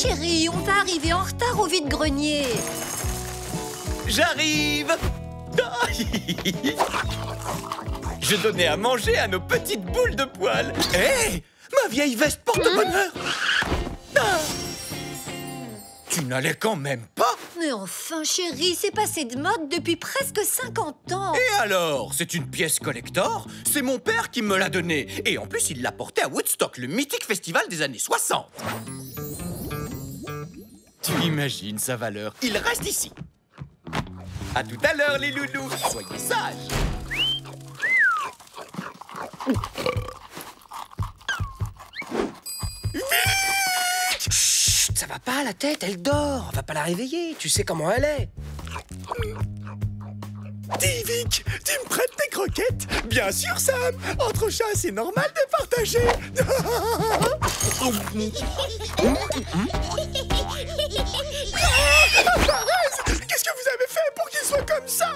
Chérie, on va arriver en retard au vide-grenier. J'arrive. Je donnais à manger à nos petites boules de poils. Hé, ma vieille veste porte-bonheur. Tu n'allais quand même pas? Mais enfin, chérie, c'est passé de mode depuis presque 50 ans. Et alors? C'est une pièce collector? C'est mon père qui me l'a donnée. Et en plus, il l'a portée à Woodstock, le mythique festival des années 60. Tu imagines sa valeur? Il reste ici. À tout à l'heure, les loulous. Soyez sages. Vite! Chut, ça va pas, la tête, elle dort. On va pas la réveiller, tu sais comment elle est. Dis, Vic, tu me prêtes tes croquettes? Bien sûr, Sam. Entre chats, c'est normal de partager. Alvarez, qu'est-ce que vous avez fait pour qu'il soit comme ça?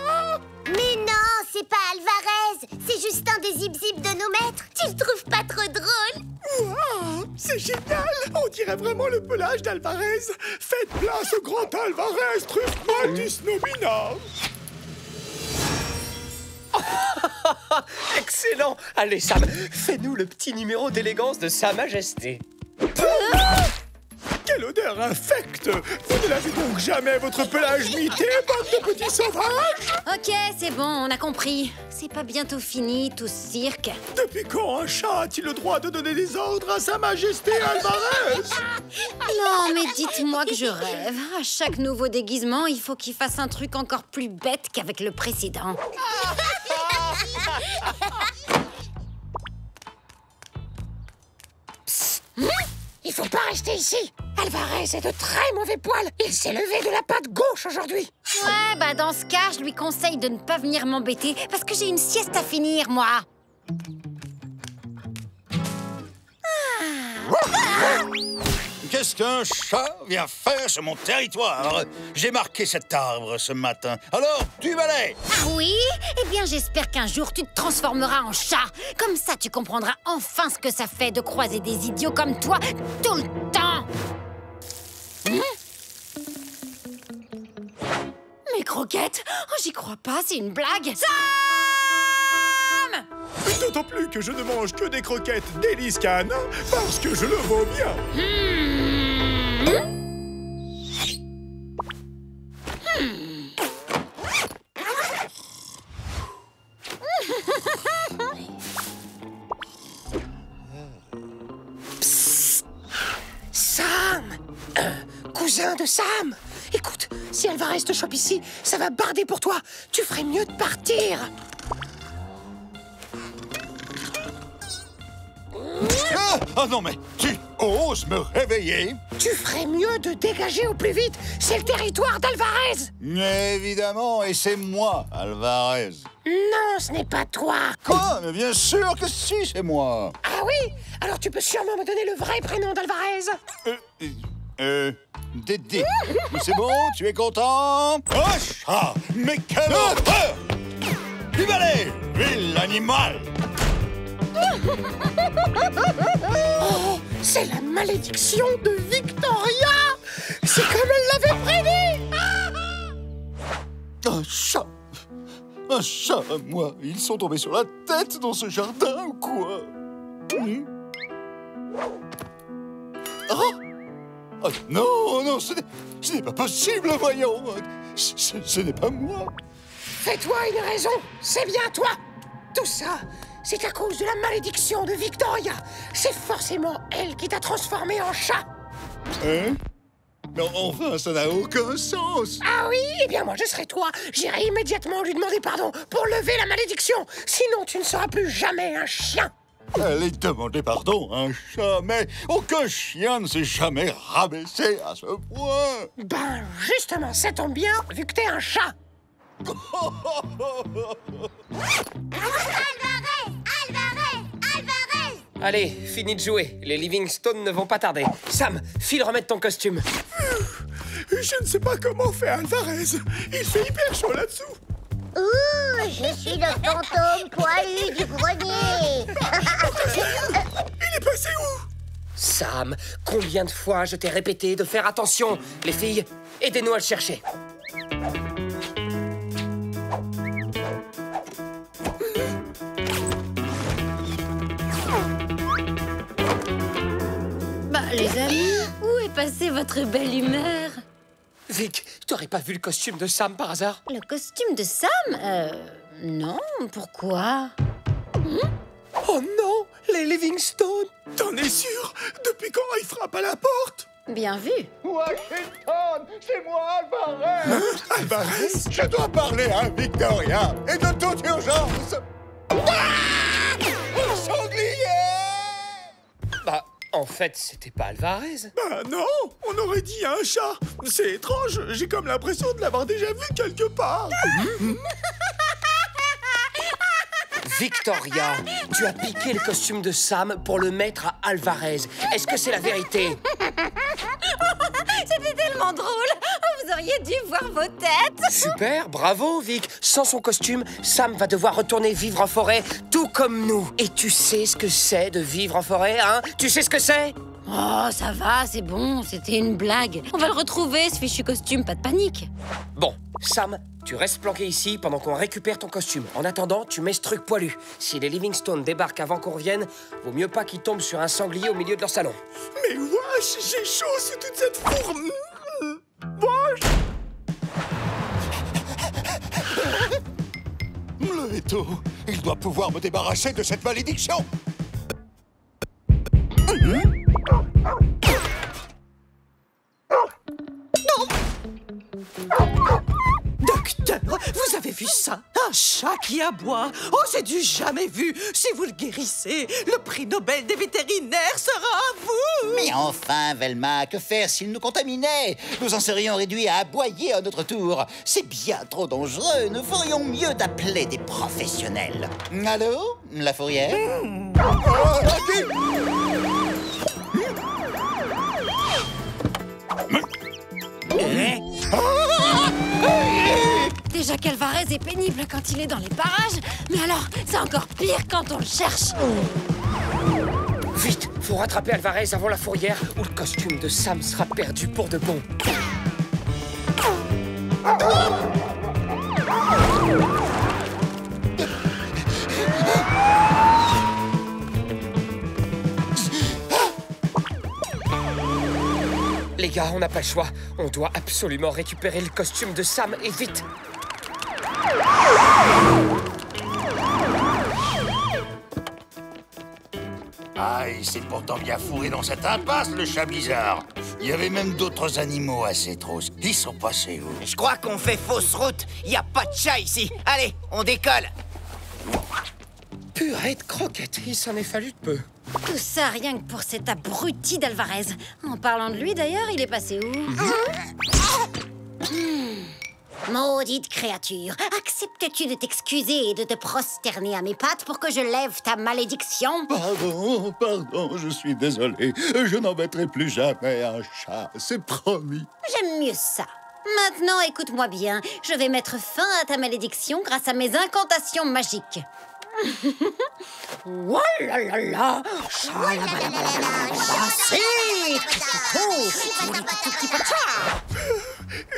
Mais non, c'est pas Alvarez. C'est juste un des zip-zip de nos maîtres. Tu le trouves pas trop drôle? Wow, c'est génial. On dirait vraiment le pelage d'Alvarez. Faites place au grand Alvarez, truffe Maltus Nomina. Excellent! Allez, Sam, fais-nous le petit numéro d'élégance de Sa Majesté. Quelle odeur infecte! Vous ne l'avez donc jamais votre pelage mité, bande de petits sauvages? Ok, c'est bon, on a compris. C'est pas bientôt fini, tout ce cirque. Depuis quand un chat a-t-il le droit de donner des ordres à Sa Majesté Alvarez? Non, mais dites-moi que je rêve. À chaque nouveau déguisement, il faut qu'il fasse un truc encore plus bête qu'avec le précédent. Il faut pas rester ici. Alvarez est de très mauvais poil. Il s'est levé de la patte gauche aujourd'hui. Ouais, bah dans ce cas, je lui conseille de ne pas venir m'embêter parce que j'ai une sieste à finir, moi. Qu'est-ce qu'un chat vient faire sur mon territoire? J'ai marqué cet arbre ce matin. Alors, du balai! Ah oui? Eh bien, j'espère qu'un jour, tu te transformeras en chat. Comme ça, tu comprendras enfin ce que ça fait de croiser des idiots comme toi tout le temps. Mes croquettes? Oh, j'y crois pas, c'est une blague. Sam! D'autant plus que je ne mange que des croquettes d'Hélice Canin parce que je le vaux bien. Psst. Sam! Cousin de Sam! Écoute, si Alvarez te chope ici, ça va barder pour toi. Tu ferais mieux de partir. Ah non, mais tu oses me réveiller? Tu ferais mieux de dégager au plus vite. C'est le territoire d'Alvarez. Évidemment, et c'est moi, Alvarez. Non, ce n'est pas toi. Quoi? Mais bien sûr que si, c'est moi. Ah oui? Alors tu peux sûrement me donner le vrai prénom d'Alvarez. Dédé. C'est bon, tu es content? Un chat! Mais quelle horreur! Du balai, vil animal! Oh, c'est la malédiction de Victoria! C'est comme elle l'avait prédit! Un chat! Un chat, moi! Ils sont tombés sur la tête dans ce jardin ou quoi? Oh! Oh, non, non, ce n'est pas possible, voyons! Ce n'est pas moi! Fais-toi une raison, c'est bien toi! Tout ça, c'est à cause de la malédiction de Victoria! C'est forcément elle qui t'a transformé en chat! Hein? Mais enfin, ça n'a aucun sens! Ah oui? Eh bien, moi, je serai toi! J'irai immédiatement lui demander pardon pour lever la malédiction! Sinon, tu ne seras plus jamais un chien! Allez demander pardon à un chat, mais aucun chien ne s'est jamais rabaissé à ce point! Ben, justement, ça tombe bien, vu que t'es un chat! Alvarez! Alvarez! Alvarez! Allez, fini de jouer. Les Livingstone ne vont pas tarder. Sam, file remettre ton costume. Je ne sais pas comment faire Alvarez. Il fait hyper chaud là-dessous. Ouh, je suis le fantôme poilu du grenier. Il est passé où? Sam, combien de fois je t'ai répété de faire attention? Les filles, aidez-nous à le chercher. Bah, les amis, où est passée votre belle humeur? Vic, t'aurais pas vu le costume de Sam par hasard? Le costume de Sam? Non, pourquoi? Oh non, les Livingstone! T'en es sûr? Depuis quand il frappe à la porte? Bien vu. Washington, c'est moi, Alvarez. Alvarez? Je dois parler à Victoria, et de toute urgence. Un sanglier! Bah, en fait, c'était pas Alvarez. Bah non, on aurait dit un chat. C'est étrange, j'ai comme l'impression de l'avoir déjà vu quelque part. Victoria, tu as piqué le costume de Sam pour le mettre à Alvarez. Est-ce que c'est la vérité? C'était tellement drôle. Vous auriez dû voir vos têtes. Super, bravo Vic. Sans son costume, Sam va devoir retourner vivre en forêt, tout comme nous. Et tu sais ce que c'est de vivre en forêt, hein? Tu sais ce que c'est? Oh, ça va, c'est bon, c'était une blague. On va le retrouver, ce fichu costume, pas de panique. Bon, Sam, tu restes planqué ici pendant qu'on récupère ton costume. En attendant, tu mets ce truc poilu. Si les Livingstone débarquent avant qu'on revienne, vaut mieux pas qu'ils tombent sur un sanglier au milieu de leur salon. Mais wesh, j'ai chaud sous toute cette fourme. Wesh. Le Héto, il doit pouvoir me débarrasser de cette malédiction. Docteur, vous avez vu ça? Un chat qui aboie? Oh, j'ai du jamais vu! Si vous le guérissez, le prix Nobel des vétérinaires sera à vous! Mais enfin, Velma, que faire s'il nous contaminait? Nous en serions réduits à aboyer à notre tour. C'est bien trop dangereux. Nous ferions mieux d'appeler des professionnels. Allô, la fourrière? Déjà qu'Alvarez est pénible quand il est dans les parages, mais alors, c'est encore pire quand on le cherche. Vite, faut rattraper Alvarez avant la fourrière ou le costume de Sam sera perdu pour de bon. Les gars, on n'a pas le choix. On doit absolument récupérer le costume de Sam et vite. Ah, il s'est pourtant bien fourré dans cette impasse, le chat bizarre. Il y avait même d'autres animaux assez trousses. Ils sont passés où? Je crois qu'on fait fausse route. Il n'y a pas de chat ici. Allez, on décolle. Purée de croquettes, il s'en est fallu de peu. Tout ça rien que pour cet abruti d'Alvarez. En parlant de lui d'ailleurs, il est passé où? Maudite créature, acceptes-tu de t'excuser et de te prosterner à mes pattes pour que je lève ta malédiction? Pardon, je suis désolé. Je n'embêterai plus jamais un chat, c'est promis. J'aime mieux ça. Maintenant, écoute-moi bien. Je vais mettre fin à ta malédiction grâce à mes incantations magiques. Walala,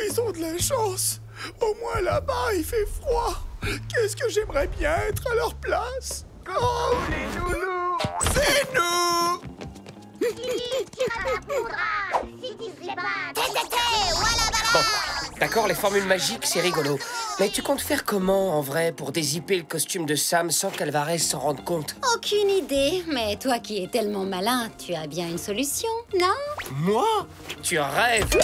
Ils ont de la chance. Au moins là-bas, il fait froid. Qu'est-ce que j'aimerais bien être à leur place. Oh, les nounous, c'est nous. Bon, d'accord, les formules magiques, c'est rigolo. Mais tu comptes faire comment, en vrai, pour dézipper le costume de Sam sans qu'Alvarez s'en rende compte? aucune idée, mais toi qui es tellement malin, tu as bien une solution, non? Moi? Tu rêves?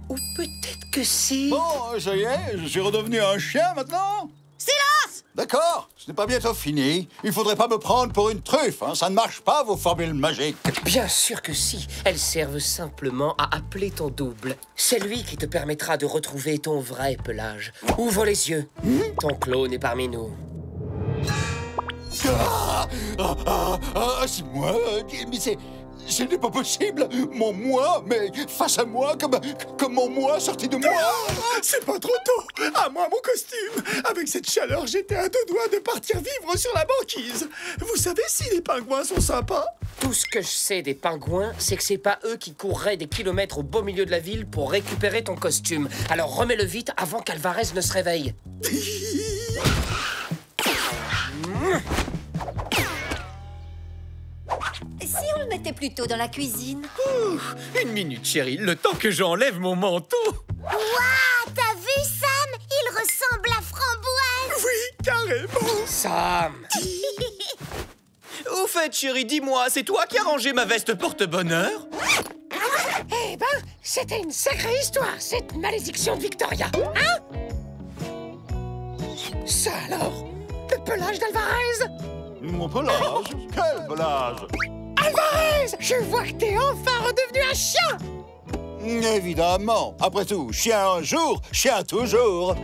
Ou peut-être que si... Bon, ça y est, je suis redevenu un chien maintenant. Silence! D'accord, ce n'est pas bientôt fini. Il faudrait pas me prendre pour une truffe, hein. Ça ne marche pas, vos formules magiques. Bien sûr que si. Elles servent simplement à appeler ton double. C'est lui qui te permettra de retrouver ton vrai pelage. Ouvre les yeux. Ton clone est parmi nous. C'est moi, mais Ce n'est pas possible. Mon moi, mais face à moi, comme mon moi sorti de moi. C'est pas trop tôt. À moi mon costume. Avec cette chaleur, j'étais à 2 doigts de partir vivre sur la banquise. Vous savez si les pingouins sont sympas? Tout ce que je sais des pingouins, c'est que c'est pas eux qui courraient des kilomètres au beau milieu de la ville pour récupérer ton costume. Alors remets-le vite avant qu'Alvarez ne se réveille. Si on le mettait plutôt dans la cuisine? Une minute, chérie, le temps que j'enlève mon manteau. Waouh, t'as vu, Sam? Il ressemble à Framboise. Oui, carrément. Sam! Au fait, chérie, dis-moi, c'est toi qui as rangé ma veste porte-bonheur? Eh ben, c'était une sacrée histoire, cette malédiction de Victoria, hein? Ça alors? Le pelage d'Alvarez? Mon pelage? Quel pelage? Alvarez! Je vois que t'es enfin redevenu un chien! Évidemment. Après tout, chien un jour, chien toujours.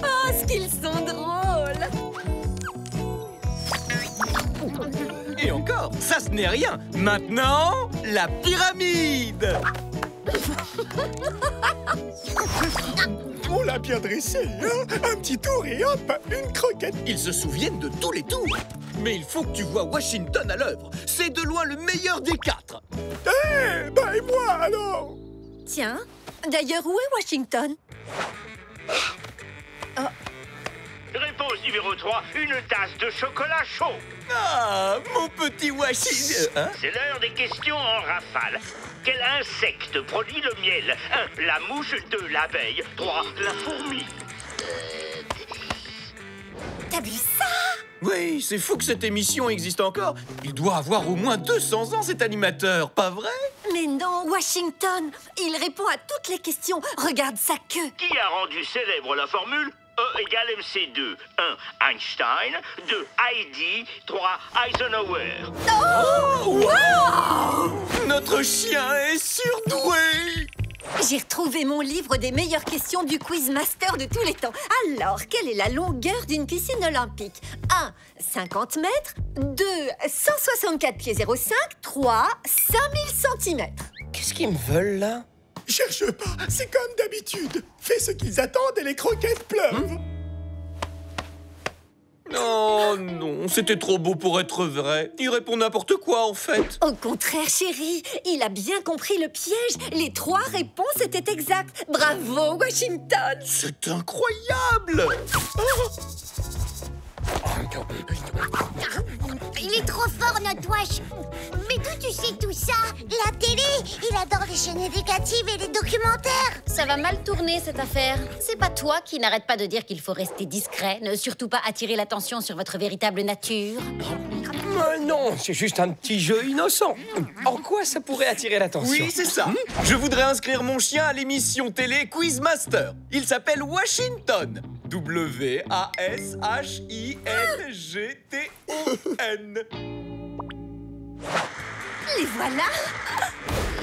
Oh, ce qu'ils sont drôles! Et encore, ça ce n'est rien. Maintenant, la pyramide. On l'a bien dressé, hein? Un petit tour et hop, une croquette. Ils se souviennent de tous les tours. Mais il faut que tu vois Washington à l'œuvre. C'est de loin le meilleur des 4. Eh, bah et moi alors? Tiens, d'ailleurs, où est Washington? Réponse numéro 3, une tasse de chocolat chaud. Ah, mon petit Washington. C'est l'heure des questions en rafale. Quel insecte produit le miel? 1. La mouche. 2. L'abeille. 3. La fourmi. T'as vu ça? Oui, c'est fou que cette émission existe encore. Il doit avoir au moins 200 ans, cet animateur, pas vrai? Mais non, Washington, il répond à toutes les questions. Regarde sa queue. Qui a rendu célèbre la formule E égale MC2? 1. Einstein. 2. Heidi. 3. Eisenhower. Oh, wow! Notre chien est surdoué. J'ai retrouvé mon livre des meilleures questions du Quizmaster de tous les temps. Alors, quelle est la longueur d'une piscine olympique? 1. 50 mètres. 2. 164 pieds 05. 3. 5000 cm. Qu'est-ce qu'ils me veulent, là? Cherche pas, c'est comme d'habitude. Fais ce qu'ils attendent et les croquettes pleuvent. Oh non, c'était trop beau pour être vrai. Il répond n'importe quoi, en fait. Au contraire, chérie, il a bien compris le piège. Les 3 réponses étaient exactes. Bravo, Washington! C'est incroyable. Il est trop fort, notre Wash. Mais d'où tu sais tout ça? La télé, il adore les chaînes éducatives et les documentaires. Ça va mal tourner, cette affaire. C'est pas toi qui n'arrête pas de dire qu'il faut rester discret, ne surtout pas attirer l'attention sur votre véritable nature. Non, c'est juste un petit jeu innocent. En quoi ça pourrait attirer l'attention? Oui, c'est ça. Je voudrais inscrire mon chien à l'émission télé Quizmaster. Il s'appelle Washington. W-A-S-H-I-N-G-T-O-N. Les voilà.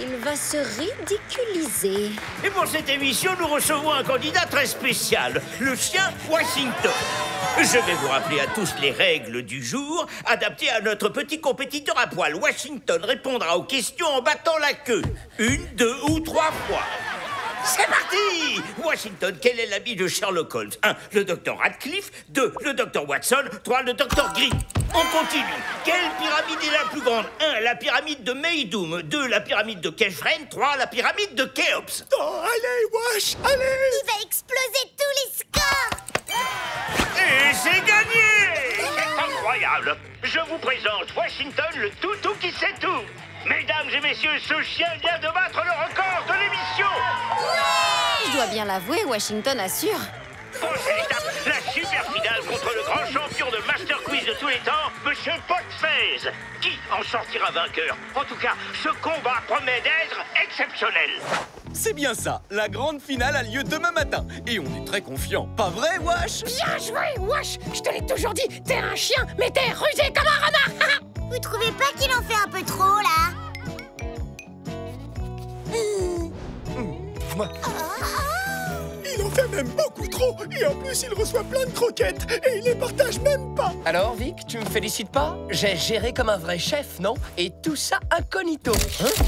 Il va se ridiculiser. Et pour cette émission, nous recevons un candidat très spécial, le chien Washington. Je vais vous rappeler à tous les règles du jour, adaptées à notre petit compétiteur à poil. Washington répondra aux questions en battant la queue. 1, 2 ou 3 fois. C'est parti! Washington, quel est l'ami de Sherlock Holmes? 1. Le docteur Radcliffe. 2. Le docteur Watson. 3. Le docteur Green. On continue. Quelle pyramide est la plus grande? 1. La pyramide de Meidoum. 2. La pyramide de Khéphren. 3. La pyramide de Khéops. Oh, allez, Wash, allez! Il va exploser tous les scores. Et c'est gagné! C'est incroyable! Je vous présente Washington, le toutou qui sait tout! Mesdames et messieurs, ce chien vient de battre le record de l'émission! Je dois bien l'avouer, Washington assure. Prochaine étape, la super finale contre le grand champion de Master Quiz de tous les temps, Monsieur Potfez. Qui en sortira vainqueur? En tout cas, ce combat promet d'être exceptionnel. C'est bien ça. La grande finale a lieu demain matin. Et on est très confiant. Pas vrai, Wash? Bien joué, Wash! Je te l'ai toujours dit, t'es un chien, mais t'es rusé comme un renard! Vous trouvez pas qu'il en fait un peu trop, là? lâche-moi. Il en fait même beaucoup trop. Et en plus, il reçoit plein de croquettes. Et il les partage même pas. Alors, Vic, tu me félicites pas? J'ai géré comme un vrai chef, non? Et tout ça incognito. Hein?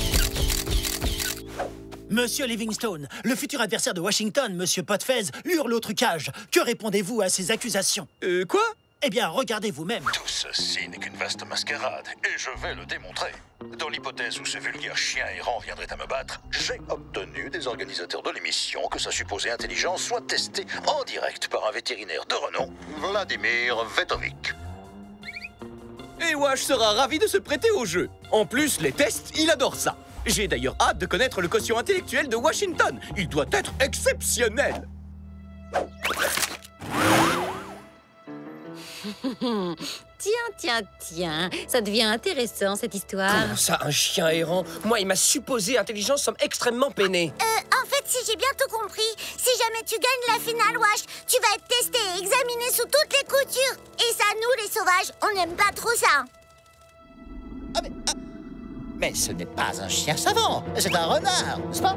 Monsieur Livingstone, le futur adversaire de Washington, Monsieur Potfez, hurle au trucage. Que répondez-vous à ces accusations? Quoi? Eh bien, regardez vous-même. Tout ceci n'est qu'une vaste mascarade, et je vais le démontrer. Dans l'hypothèse où ce vulgaire chien errant viendrait à me battre, j'ai obtenu des organisateurs de l'émission que sa supposée intelligence soit testée en direct par un vétérinaire de renom, Vladimir Vetovic. Et Wash sera ravi de se prêter au jeu. En plus, les tests, il adore ça. J'ai d'ailleurs hâte de connaître le quotient intellectuel de Washington. Il doit être exceptionnel. Tiens, ça devient intéressant cette histoire. Comment ça, un chien errant? Moi et ma supposée intelligence sommes extrêmement peinés. En fait, si j'ai bien tout compris, si jamais tu gagnes la finale, Wash, tu vas être testé et examiné sous toutes les coutures. Et ça, nous, les sauvages, on n'aime pas trop ça. Mais ce n'est pas un chien savant, c'est un renard, n'est-ce pas?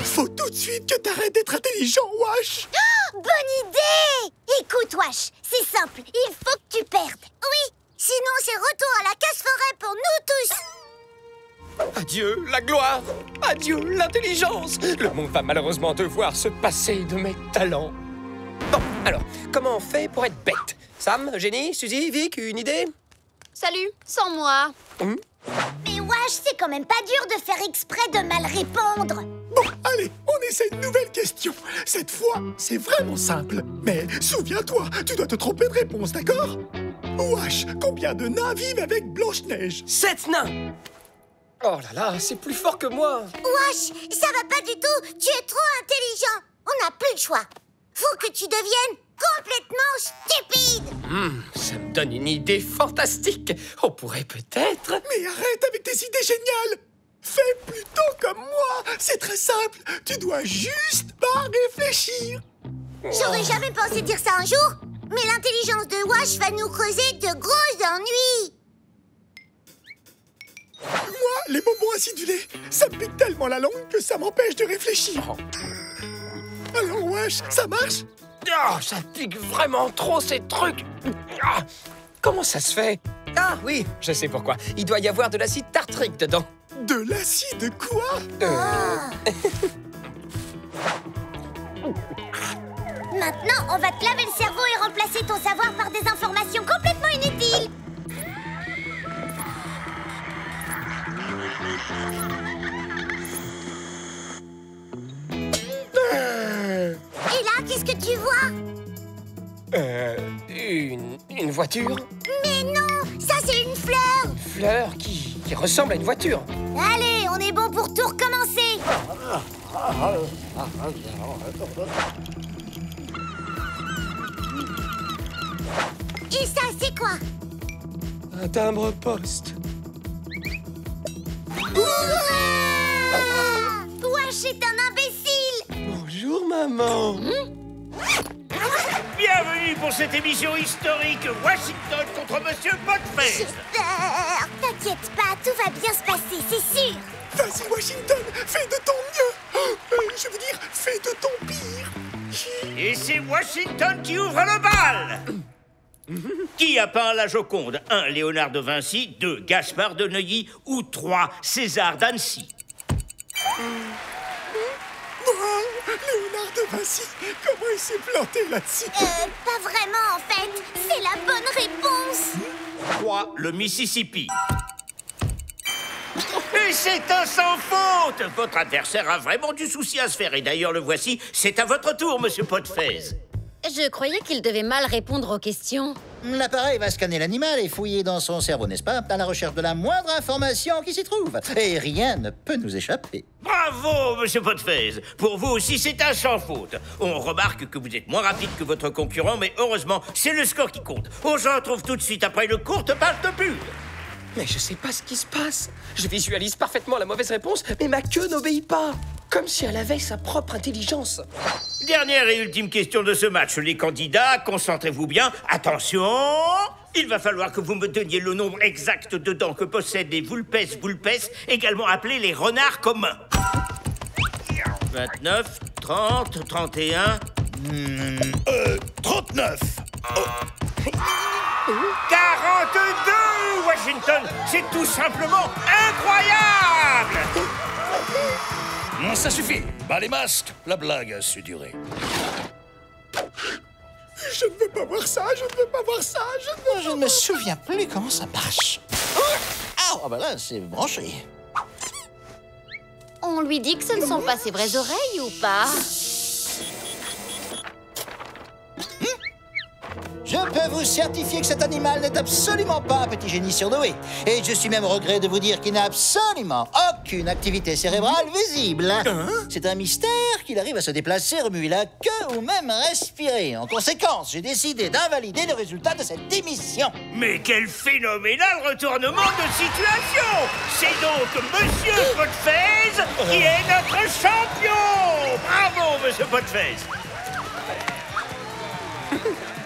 Faut tout de suite que t'arrêtes d'être intelligent, Wash. Bonne idée! Écoute, Wash, c'est simple, il faut que tu perdes. Oui, sinon c'est retour à la casse-forêt pour nous tous. Adieu, la gloire! Adieu, l'intelligence! Le monde va malheureusement devoir se passer de mes talents. Bon, alors, comment on fait pour être bête? Sam, Jenny, Suzy, Vic, une idée? Salut, sans moi. Mais Wash, c'est quand même pas dur de faire exprès de mal répondre. Bon, allez, on essaie une nouvelle question. Cette fois, c'est vraiment simple. Mais souviens-toi, tu dois te tromper de réponse, d'accord? Wash, combien de nains vivent avec Blanche-Neige? 7 nains! Oh là là, c'est plus fort que moi! Wash, ça va pas du tout, tu es trop intelligent. On n'a plus le choix. Faut que tu deviennes complètement stupide. Ça me donne une idée fantastique. On pourrait peut-être... Mais arrête avec tes idées géniales. Fais plutôt comme moi. C'est très simple. Tu dois juste pas réfléchir. J'aurais jamais pensé dire ça un jour. Mais l'intelligence de Wash va nous causer de gros ennuis. Moi, les bonbons acidulés, ça me pique tellement la langue que ça m'empêche de réfléchir. Alors, Wash, ça marche? Oh, ça pique vraiment trop ces trucs. Ah, comment ça se fait? Ah oui, je sais pourquoi. Il doit y avoir de l'acide tartrique dedans. De l'acide quoi? Maintenant, on va te laver le cerveau et remplacer ton savoir par des informations complètement inutiles. Et là, qu'est-ce que tu vois? Une voiture? Mais non, ça c'est une fleur. Une fleur qui ressemble à une voiture. Allez, on est bon pour tout recommencer. Et ça, c'est quoi? Un timbre-poste. Wash est un imbécile. Bonjour, maman. Bienvenue pour cette émission historique Washington contre Monsieur Potfez. J'ai peur. T'inquiète pas, tout va bien se passer, c'est sûr. Vas-y, Washington, fais de ton mieux. Je veux dire, fais de ton pire. Et c'est Washington qui ouvre le bal. Qui a peint la Joconde? 1. Léonard de Vinci, 2. Gaspard de Neuilly ou 3. César d'Annecy? Léonard de Vinci, comment il s'est planté là-dessus? Pas vraiment, en fait. C'est la bonne réponse. 3. Le Mississippi. Et c'est un sans faute. Votre adversaire a vraiment du souci à se faire. Et d'ailleurs, le voici. C'est à votre tour, Monsieur Potfez. Je croyais qu'il devait mal répondre aux questions. L'appareil va scanner l'animal et fouiller dans son cerveau, n'est-ce pas? À la recherche de la moindre information qui s'y trouve. Et rien ne peut nous échapper. Bravo, Monsieur Potfez. Pour vous aussi, c'est un sans faute. On remarque que vous êtes moins rapide que votre concurrent, mais heureusement, c'est le score qui compte. On se retrouve tout de suite après une courte page de pub. Mais je sais pas ce qui se passe. Je visualise parfaitement la mauvaise réponse, mais ma queue n'obéit pas. Comme si elle avait sa propre intelligence. Dernière et ultime question de ce match. Les candidats, concentrez-vous bien. Attention, Il va falloir que vous me donniez le nombre exact de dents que possèdent les vulpes, également appelés les renards communs. 29, 30, 31... 39. 42, Washington! C'est tout simplement incroyable! Non, ça suffit. Bas les masques, la blague a su durer. Je ne veux pas voir ça, je ne veux pas voir ça, Je ne me souviens plus comment ça marche. Ah, bah là, c'est branché. On lui dit que ce ne sont pas ses vraies oreilles ou pas? Je peux vous certifier que cet animal n'est absolument pas un petit génie surdoué. Et je suis même au regret de vous dire qu'il n'a absolument aucune activité cérébrale visible. C'est un mystère qu'il arrive à se déplacer, remuer la queue ou même respirer. En conséquence, j'ai décidé d'invalider le résultat de cette émission. Mais quel phénoménal retournement de situation! C'est donc Monsieur Potfez qui est notre champion! Bravo, Monsieur Potfez!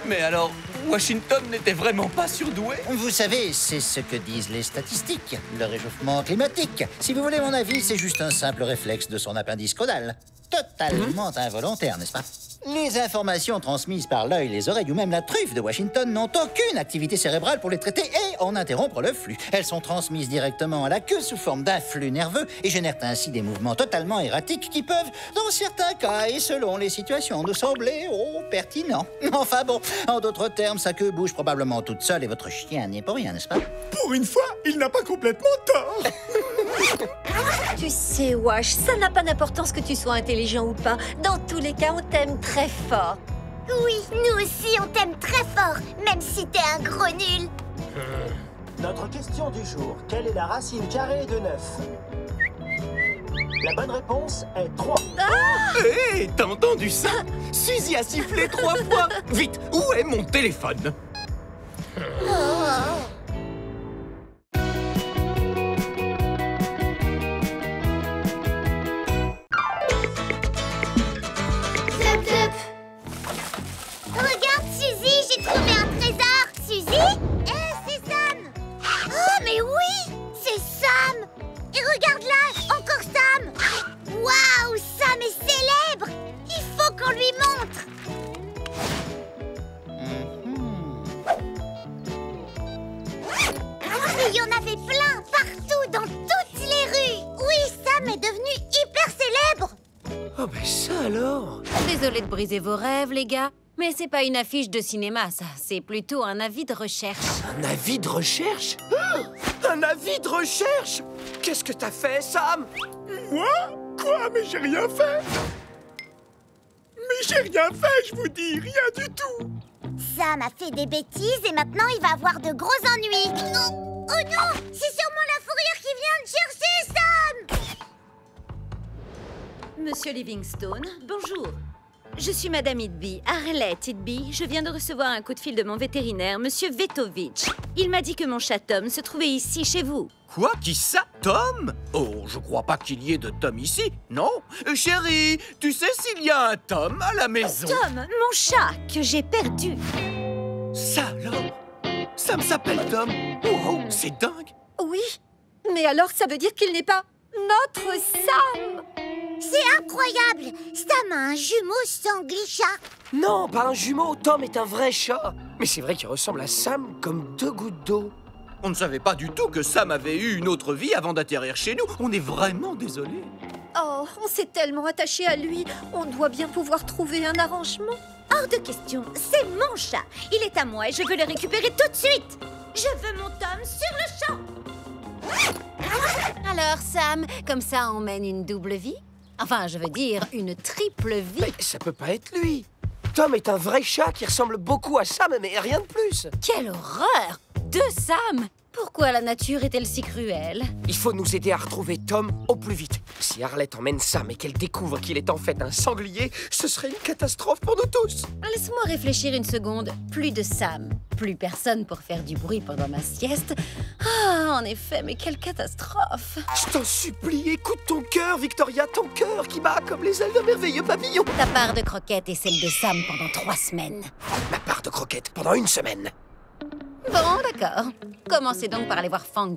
Mais alors, Washington n'était vraiment pas surdoué? Vous savez, c'est ce que disent les statistiques. Le réchauffement climatique. Si vous voulez mon avis, c'est juste un simple réflexe de son appendice caudal. Totalement involontaire, n'est-ce pas? Les informations transmises par l'œil, les oreilles ou même la truffe de Washington n'ont aucune activité cérébrale pour les traiter et en interrompre le flux. Elles sont transmises directement à la queue sous forme d'un flux nerveux et génèrent ainsi des mouvements totalement erratiques qui peuvent, dans certains cas et selon les situations, nous sembler, pertinents. Enfin bon, en d'autres termes, sa queue bouge probablement toute seule et votre chien n'y est pour rien, n'est-ce pas? Pour une fois, il n'a pas complètement tort. Tu sais, Wash, ça n'a pas d'importance que tu sois intelligent ou pas. Dans tous les cas, on t'aime très fort. Oui, nous aussi, on t'aime très fort, même si t'es un gros nul. Notre question du jour, quelle est la racine carrée de 9? La bonne réponse est 3. Hé, t'as entendu ça? Suzy a sifflé 3 fois. Vite, où est mon téléphone? Regarde, Suzy, j'ai trouvé un trésor. Suzy? C'est Sam. Oh, mais oui, c'est Sam. Et regarde là, encore Sam. Waouh, Sam est célèbre. Il faut qu'on lui montre. Et il y en avait plein, partout, dans toutes les rues. Oui, Sam est devenu hyper célèbre. Oh, ben ça alors! Désolée de briser vos rêves, les gars. Mais c'est pas une affiche de cinéma, ça. C'est plutôt un avis de recherche. Un avis de recherche? Un avis de recherche? Qu'est-ce que t'as fait, Sam? Moi? Quoi? Mais j'ai rien fait. Mais j'ai rien fait, je vous dis, rien du tout. Sam a fait des bêtises et maintenant il va avoir de gros ennuis. Oh, oh non, c'est sûrement la fourrière qui vient de chercher Sam. Monsieur Livingstone, bonjour. Je suis Madame Itby, Arlette Itby. Je viens de recevoir un coup de fil de mon vétérinaire, Monsieur Vetovitch. Il m'a dit que mon chat Tom se trouvait ici, chez vous. Quoi? Qui ça? Tom? Oh, je crois pas qu'il y ait de Tom ici, non? Chérie, tu sais s'il y a un Tom à la maison? Tom, mon chat, que j'ai perdu. Ça alors? Sam s'appelle Tom? Wow, c'est dingue! Oui, mais alors ça veut dire qu'il n'est pas notre Sam. C'est incroyable. Sam a un jumeau sanglier-chat. Non, pas un jumeau, Tom est un vrai chat. Mais c'est vrai qu'il ressemble à Sam comme 2 gouttes d'eau. On ne savait pas du tout que Sam avait eu une autre vie avant d'atterrir chez nous. On est vraiment désolés. Oh, on s'est tellement attaché à lui. On doit bien pouvoir trouver un arrangement. Hors de question, c'est mon chat. Il est à moi et je veux le récupérer tout de suite. Je veux mon Tom sur le champ. Alors, Sam, comme ça, on mène une double vie? Enfin, je veux dire, une triple vie. Mais ça peut pas être lui. Tom est un vrai chat qui ressemble beaucoup à Sam, mais rien de plus. Quelle horreur! 2 Sam! Pourquoi la nature est-elle si cruelle? Il faut nous aider à retrouver Tom au plus vite. Si Arlette emmène Sam et qu'elle découvre qu'il est en fait un sanglier, ce serait une catastrophe pour nous tous. Laisse-moi réfléchir une seconde. Plus de Sam, plus personne pour faire du bruit pendant ma sieste. Ah, en effet, mais quelle catastrophe! Je t'en supplie, écoute ton cœur, Victoria, ton cœur qui bat comme les ailes d'un merveilleux papillon. Ta part de croquettes et celle de Sam pendant 3 semaines. Ma part de croquettes pendant 1 semaine. Bon, d'accord. Commencez donc par aller voir Fang.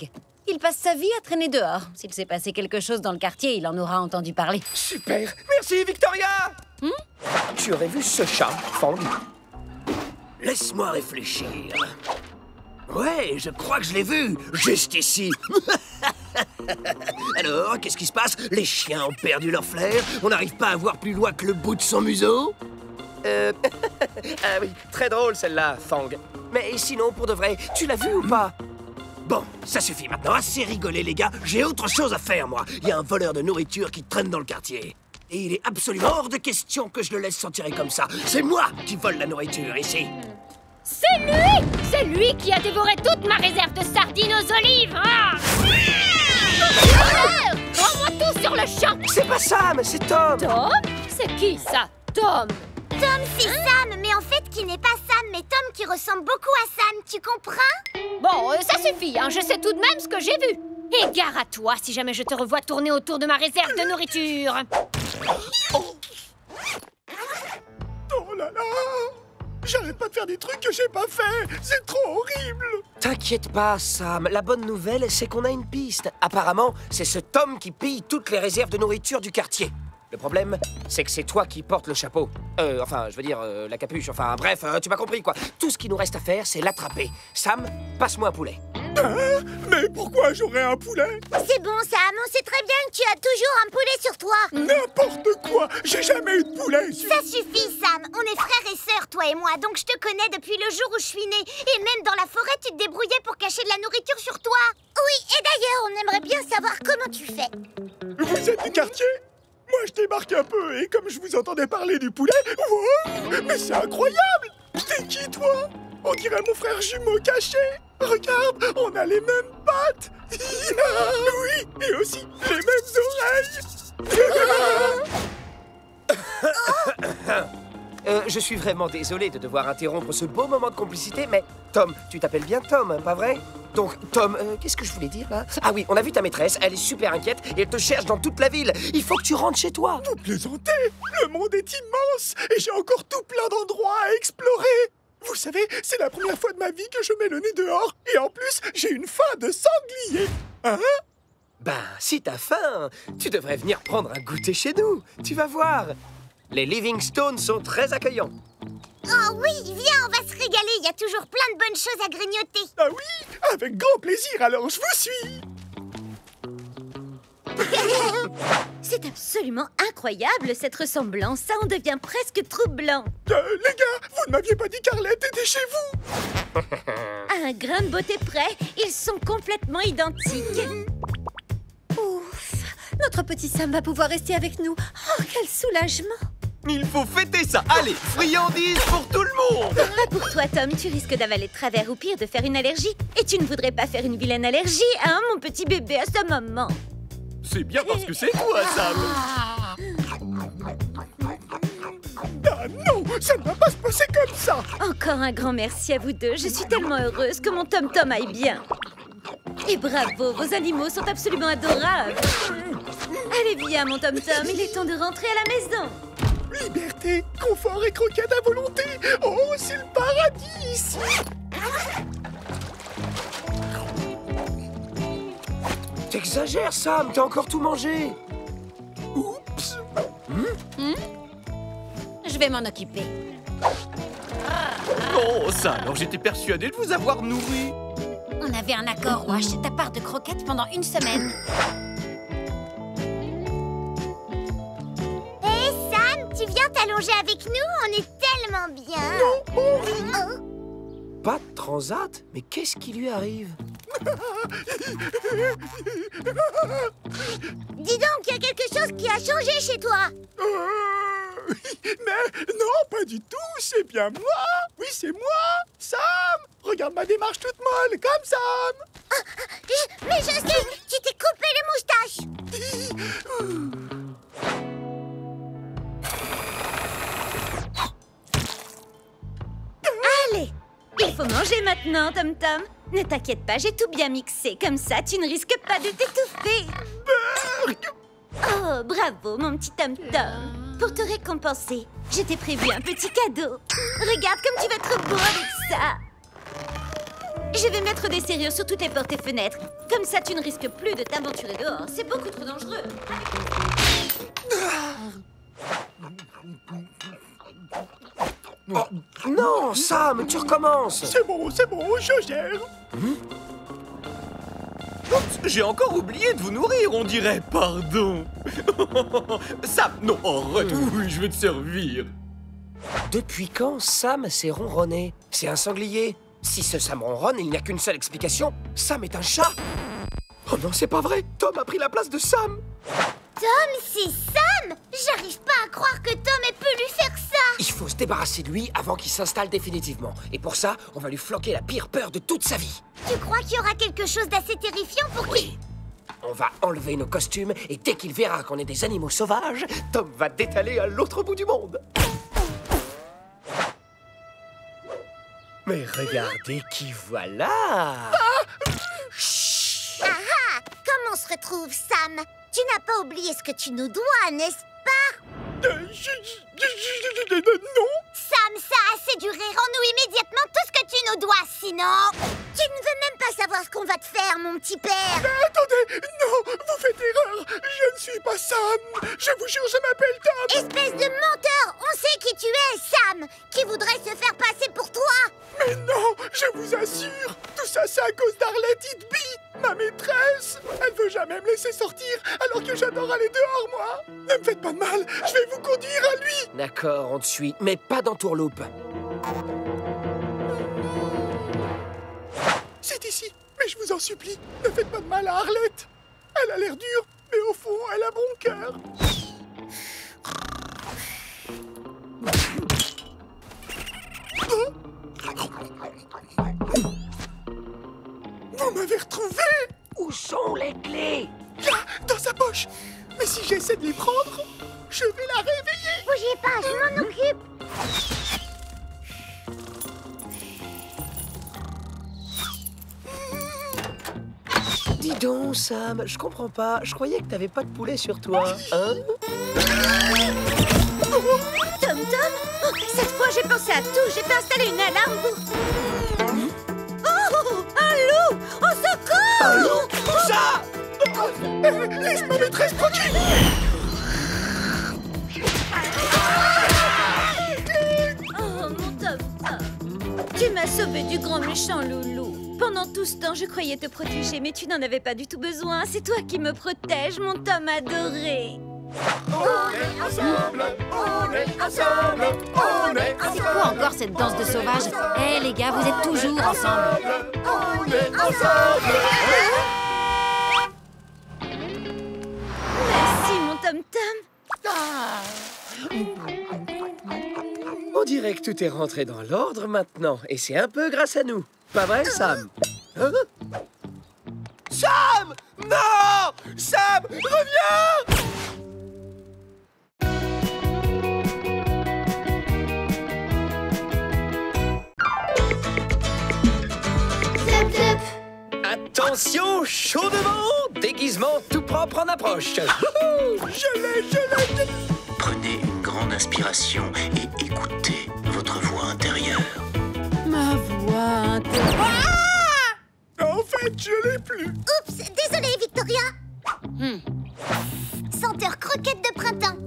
Il passe sa vie à traîner dehors. S'il s'est passé quelque chose dans le quartier, il en aura entendu parler. Super. Merci, Victoria. Tu aurais vu ce chat, Fang? Laisse-moi réfléchir. Ouais, je crois que je l'ai vu, juste ici. Alors, qu'est-ce qui se passe? Les chiens ont perdu leur flair? On n'arrive pas à voir plus loin que le bout de son museau? Ah oui, très drôle celle-là, Fang. Mais sinon, pour de vrai, tu l'as vu ou pas? Bon, ça suffit maintenant, assez rigolé les gars. J'ai autre chose à faire, moi. Il y a un voleur de nourriture qui traîne dans le quartier. Et il est absolument hors de question que je le laisse s'en tirer comme ça. C'est moi qui vole la nourriture ici. C'est lui! C'est lui qui a dévoré toute ma réserve de sardines aux olives! Ah! Rends-moi tout sur le champ! C'est pas Sam, c'est Tom! Tom? C'est qui ça, Tom? Tom, c'est Sam, mais en fait, qui n'est pas Sam, mais Tom qui ressemble beaucoup à Sam, tu comprends? Bon, ça suffit, hein, je sais tout de même ce que j'ai vu. Et gare à toi si jamais je te revois tourner autour de ma réserve de nourriture. Oh là là! J'arrête pas de faire des trucs que j'ai pas fait! C'est trop horrible! T'inquiète pas, Sam. La bonne nouvelle, c'est qu'on a une piste. Apparemment, c'est ce Tom qui pille toutes les réserves de nourriture du quartier. Le problème, c'est que c'est toi qui portes le chapeau. Enfin, je veux dire, la capuche. Enfin, bref, tu m'as compris, quoi. Tout ce qu'il nous reste à faire, c'est l'attraper. Sam, passe-moi un poulet. Hein? Mais pourquoi j'aurais un poulet? C'est bon, Sam, on sait très bien que tu as toujours un poulet sur toi. N'importe quoi! J'ai jamais eu de poulet! Ça suffit, Sam. On est frères et sœurs, toi et moi, donc je te connais depuis le jour où je suis née. Et même dans la forêt, tu te débrouillais pour cacher de la nourriture sur toi. Oui, et d'ailleurs, on aimerait bien savoir comment tu fais. Vous êtes du quartier? Moi, je débarque un peu, et comme je vous entendais parler du poulet... Wow, mais c'est incroyable! T'es qui, toi? On dirait mon frère jumeau caché. Regarde, on a les mêmes pattes. Oui, et aussi les mêmes oreilles. Je suis vraiment désolé de devoir interrompre ce beau moment de complicité, mais Tom, tu t'appelles bien Tom, pas vrai? Donc, Tom, qu'est-ce que je voulais dire, là? Ah oui, on a vu ta maîtresse, elle est super inquiète et elle te cherche dans toute la ville. Il faut que tu rentres chez toi. Vous plaisantez? Le monde est immense et j'ai encore tout plein d'endroits à explorer. Vous savez, c'est la première fois de ma vie que je mets le nez dehors. Et en plus, j'ai une faim de sanglier. Hein? Ben, si t'as faim, tu devrais venir prendre un goûter chez nous. Tu vas voir. Les Livingstones sont très accueillants. Oh oui, viens, on va se régaler. Il y a toujours plein de bonnes choses à grignoter. Ah oui, avec grand plaisir, alors je vous suis. C'est absolument incroyable, cette ressemblance. Ça en devient presque troublant. Les gars, vous ne m'aviez pas dit qu'Arlette était chez vous? À un grain de beauté près, ils sont complètement identiques. Ouf, notre petit Sam va pouvoir rester avec nous. Oh, quel soulagement! Il faut fêter ça. Allez, friandises pour tout le monde. Pas pour toi, Tom. Tu risques d'avaler de travers ou pire de faire une allergie. Et tu ne voudrais pas faire une vilaine allergie, hein, mon petit bébé, à sa maman. C'est bien parce que c'est toi, Sam. Ah non, ça ne va pas se passer comme ça. Encore un grand merci à vous deux. Je suis tellement heureuse que mon Tom-Tom aille bien. Et bravo, vos animaux sont absolument adorables. Allez, viens, mon Tom-Tom, il est temps de rentrer à la maison. Liberté, confort et croquettes à volonté. Oh, c'est le paradis ici. T'exagères, Sam, t'as encore tout mangé. Oups. Je vais m'en occuper. Oh, ça, alors j'étais persuadé de vous avoir nourri. On avait un accord, Wash, ta part de croquettes pendant une semaine. Hé, Sam, tu viens t'allonger avec nous? On est tellement bien. Pas de transat? Mais qu'est-ce qui lui arrive? Dis donc, il y a quelque chose qui a changé chez toi. Mais non, pas du tout, c'est bien moi. Oui, c'est moi, Sam. Regarde ma démarche toute molle, comme Sam. Mais je sais, tu t'es coupé les moustaches. Allez, il faut manger maintenant, Tom-Tom. Ne t'inquiète pas, j'ai tout bien mixé. Comme ça, tu ne risques pas de t'étouffer. Oh, bravo, mon petit Tom-Tom. Pour te récompenser, je t'ai prévu un petit cadeau. Regarde comme tu vas être beau avec ça. Je vais mettre des serrures sur toutes les portes et fenêtres. Comme ça, tu ne risques plus de t'aventurer dehors. C'est beaucoup trop dangereux. Oh, non, Sam, tu recommences. C'est bon, je gère. Oups, j'ai encore oublié de vous nourrir, on dirait. Pardon. Sam, non, arrête. Oui, je vais te servir. Depuis quand Sam s'est ronronné? C'est un sanglier. Si ce Sam ronronne, il n'y a qu'une seule explication. Sam est un chat. Oh non, c'est pas vrai. Tom a pris la place de Sam. Tom, c'est Sam! J'arrive pas à croire que Tom ait pu lui faire ça! Il faut se débarrasser de lui avant qu'il s'installe définitivement. Et pour ça, on va lui flanquer la pire peur de toute sa vie. Tu crois qu'il y aura quelque chose d'assez terrifiant pour Oui. On va enlever nos costumes et dès qu'il verra qu'on est des animaux sauvages, Tom va détaler à l'autre bout du monde. Mais regardez qui voilà! Ah ah! Comment on se retrouve, Sam? Tu n'as pas oublié ce que tu nous dois, n'est-ce pas? Non! Sam, ça a assez duré. Rends-nous immédiatement tout ce que tu nous dois, sinon... Tu ne veux même pas savoir ce qu'on va te faire, mon petit père. Attendez! Non! Vous faites erreur! Je ne suis pas Sam! Je vous jure, je m'appelle Tom! Espèce de menteur! On sait qui tu es, Sam! Qui voudrait se faire passer pour toi! Mais non! Je vous assure! Tout ça, c'est à cause d'Arlette Hitby, ma maîtresse! Elle veut jamais me laisser sortir, alors que j'adore aller dehors, moi! Ne me faites pas de mal! Je vais vous conduire à lui! D'accord, on te suit, mais pas dans Tourloupe. C'est ici, mais je vous en supplie, ne faites pas de mal à Arlette! Elle a l'air dure, mais au fond, elle a bon cœur! Vous m'avez retrouvé! Où sont les clés? Là, dans sa poche! Mais si j'essaie de les prendre, je vais la réveiller! Bougez pas, je m'en occupe! Dis donc, Sam, je comprends pas. Je croyais que t'avais pas de poulet sur toi, hein? Tom, oh, cette fois, j'ai pensé à tout. J'ai fait installer une alarme pour... Oh, un loup! Au secours! Un loup? Où ça? Laisse ma maîtresse tranquille! Oh, mon Tom. Tu m'as sauvé du grand méchant loulou. Pendant tout ce temps, je croyais te protéger, mais tu n'en avais pas du tout besoin. C'est toi qui me protèges, mon Tom adoré. On est ensemble, on est ensemble, on est ensemble. C'est quoi encore cette danse de sauvage? Eh les gars, vous êtes toujours ensemble. On est ensemble. Merci, mon Tom Tom. On dirait que tout est rentré dans l'ordre maintenant, et c'est un peu grâce à nous. Pas vrai, Sam? Hein? Sam! Non! Sam, reviens! Attention, chaud devant, déguisement tout propre en approche. Je l'ai. Prenez une grande inspiration et écoutez votre voix intérieure. Ma voix intérieure. En fait, je l'ai plus. Oups, désolée, Victoria. Senteur croquette de printemps.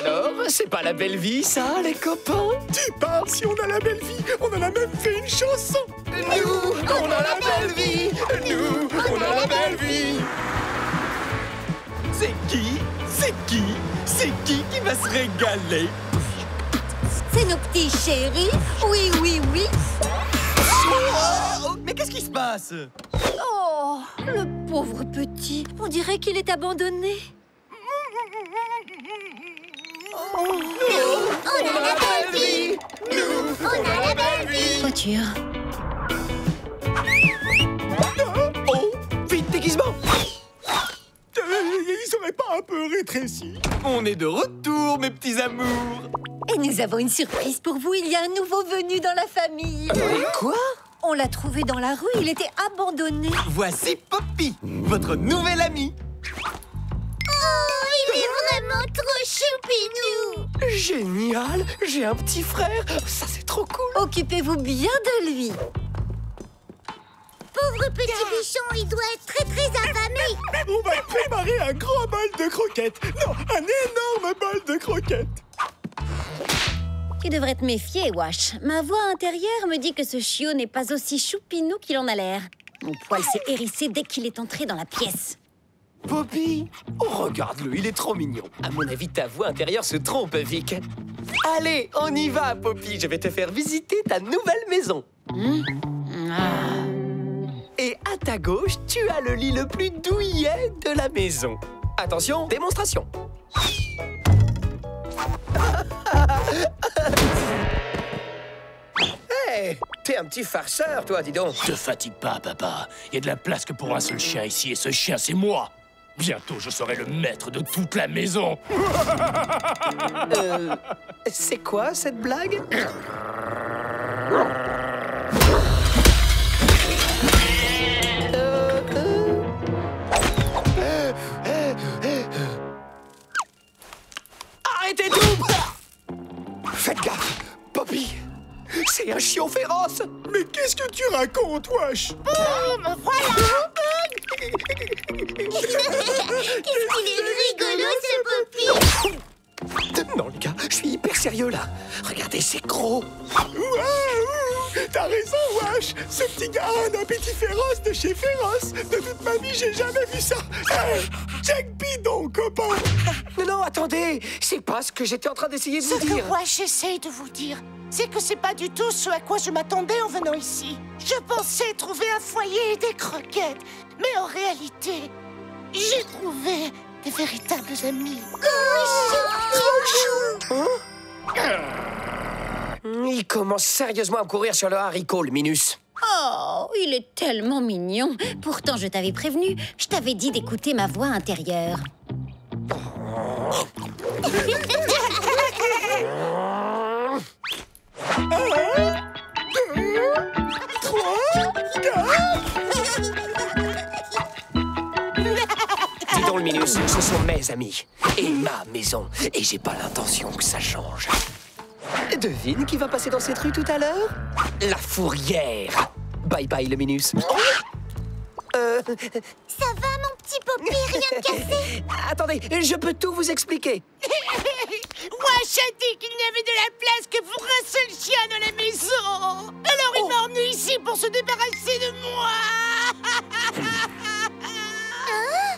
Alors, c'est pas la belle vie, ça, les copains? Tu parles, si on a la belle vie, on en a même fait une chanson. Nous, on a la belle vie. Nous, on a la belle vie. C'est qui va se régaler? C'est nos petits chéris. Oui, oui, oui. Oh, mais qu'est-ce qui se passe? Oh, le pauvre petit. On dirait qu'il est abandonné. On a la belle vie. Nous, on a la belle vie. Voiture. Oh, vite, déguisement. Ils auraient pas un peu rétréci? On est de retour, mes petits amours. Et nous avons une surprise pour vous. Il y a un nouveau venu dans la famille. Quoi? On l'a trouvé dans la rue. Il était abandonné. Voici Poppy, votre nouvelle amie. Oh, il est vraiment trop choupinou. Génial, j'ai un petit frère. Ça, c'est trop cool. Occupez-vous bien de lui. pauvre petit bichon, il doit être très très affamé. On va préparer un grand bol de croquettes. Non, un énorme bol de croquettes. Tu devrais te méfier, Wash. Ma voix intérieure me dit que ce chiot n'est pas aussi choupinou qu'il en a l'air. Mon poil s'est hérissé dès qu'il est entré dans la pièce. Poppy! Oh, regarde-le, il est trop mignon. À mon avis, ta voix intérieure se trompe, Vic. Allez, on y va, Poppy. Je vais te faire visiter ta nouvelle maison. Et à ta gauche, tu as le lit le plus douillet de la maison. Attention, démonstration. Hey, t'es un petit farceur, toi, dis donc. Te fatigue pas, papa. Il y a de la place que pour un seul chien ici, et ce chien, c'est moi. Bientôt, je serai le maître de toute la maison. C'est quoi, cette blague? Arrêtez tout! Faites gaffe, Poppy. C'est un chiot féroce. Mais qu'est-ce que tu racontes, Wash? Voilà. Qu'est-ce qu'il est rigolo, ce Poppy. Non, les gars, je suis hyper sérieux, là. Regardez, c'est gros. T'as raison, Wash. Ce petit gars a un appétit féroce de chez féroce. De toute ma vie, j'ai jamais vu ça. Check bidon, copain. Non, attendez. C'est pas ce que j'étais en train d'essayer de vous dire. Ce que moi, j'essaye de vous dire, c'est que c'est pas du tout ce à quoi je m'attendais en venant ici. Je pensais trouver un foyer et des croquettes. Mais en réalité, j'ai trouvé des véritables amis. Il commence sérieusement à me courir sur le haricot, le Minus. Oh, il est tellement mignon. Pourtant, je t'avais prévenu. Je t'avais dit d'écouter ma voix intérieure. 1, 2, 3, 4. Dis donc, le Minus, ce sont mes amis et ma maison. Et j'ai pas l'intention que ça change. Devine qui va passer dans cette rue tout à l'heure? La fourrière. Bye bye, le Minus. Ça va, mon petit Poppy, rien de cassé? Attendez, je peux tout vous expliquer. Wash a dit qu'il n'y avait de la place que pour un seul chien dans la maison. Alors il m'a emmené ici pour se débarrasser de moi. Hein?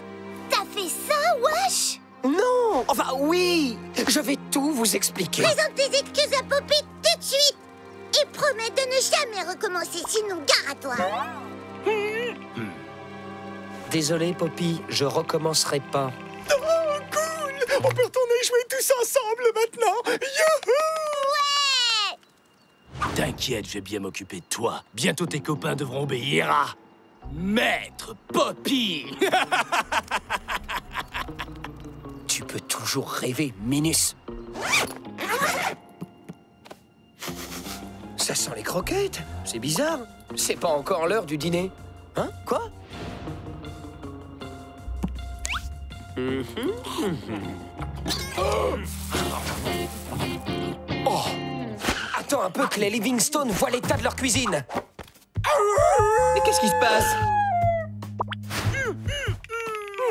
T'as fait ça, Wash? Non, enfin oui, je vais tout vous expliquer. Présente tes excuses à Poppy tout de suite. Et promets de ne jamais recommencer, sinon gare à toi. Désolé, Poppy, je recommencerai pas. Oh, cool! On peut retourner jouer tous ensemble maintenant. Youhou! Ouais! T'inquiète, je vais bien m'occuper de toi. Bientôt, tes copains devront obéir à... Maître Poppy. Tu peux toujours rêver, Minus. Ça sent les croquettes. C'est bizarre. C'est pas encore l'heure du dîner. Hein? Quoi? Oh! Attends un peu que les Livingstone voient l'état de leur cuisine. Mais qu'est-ce qui se passe?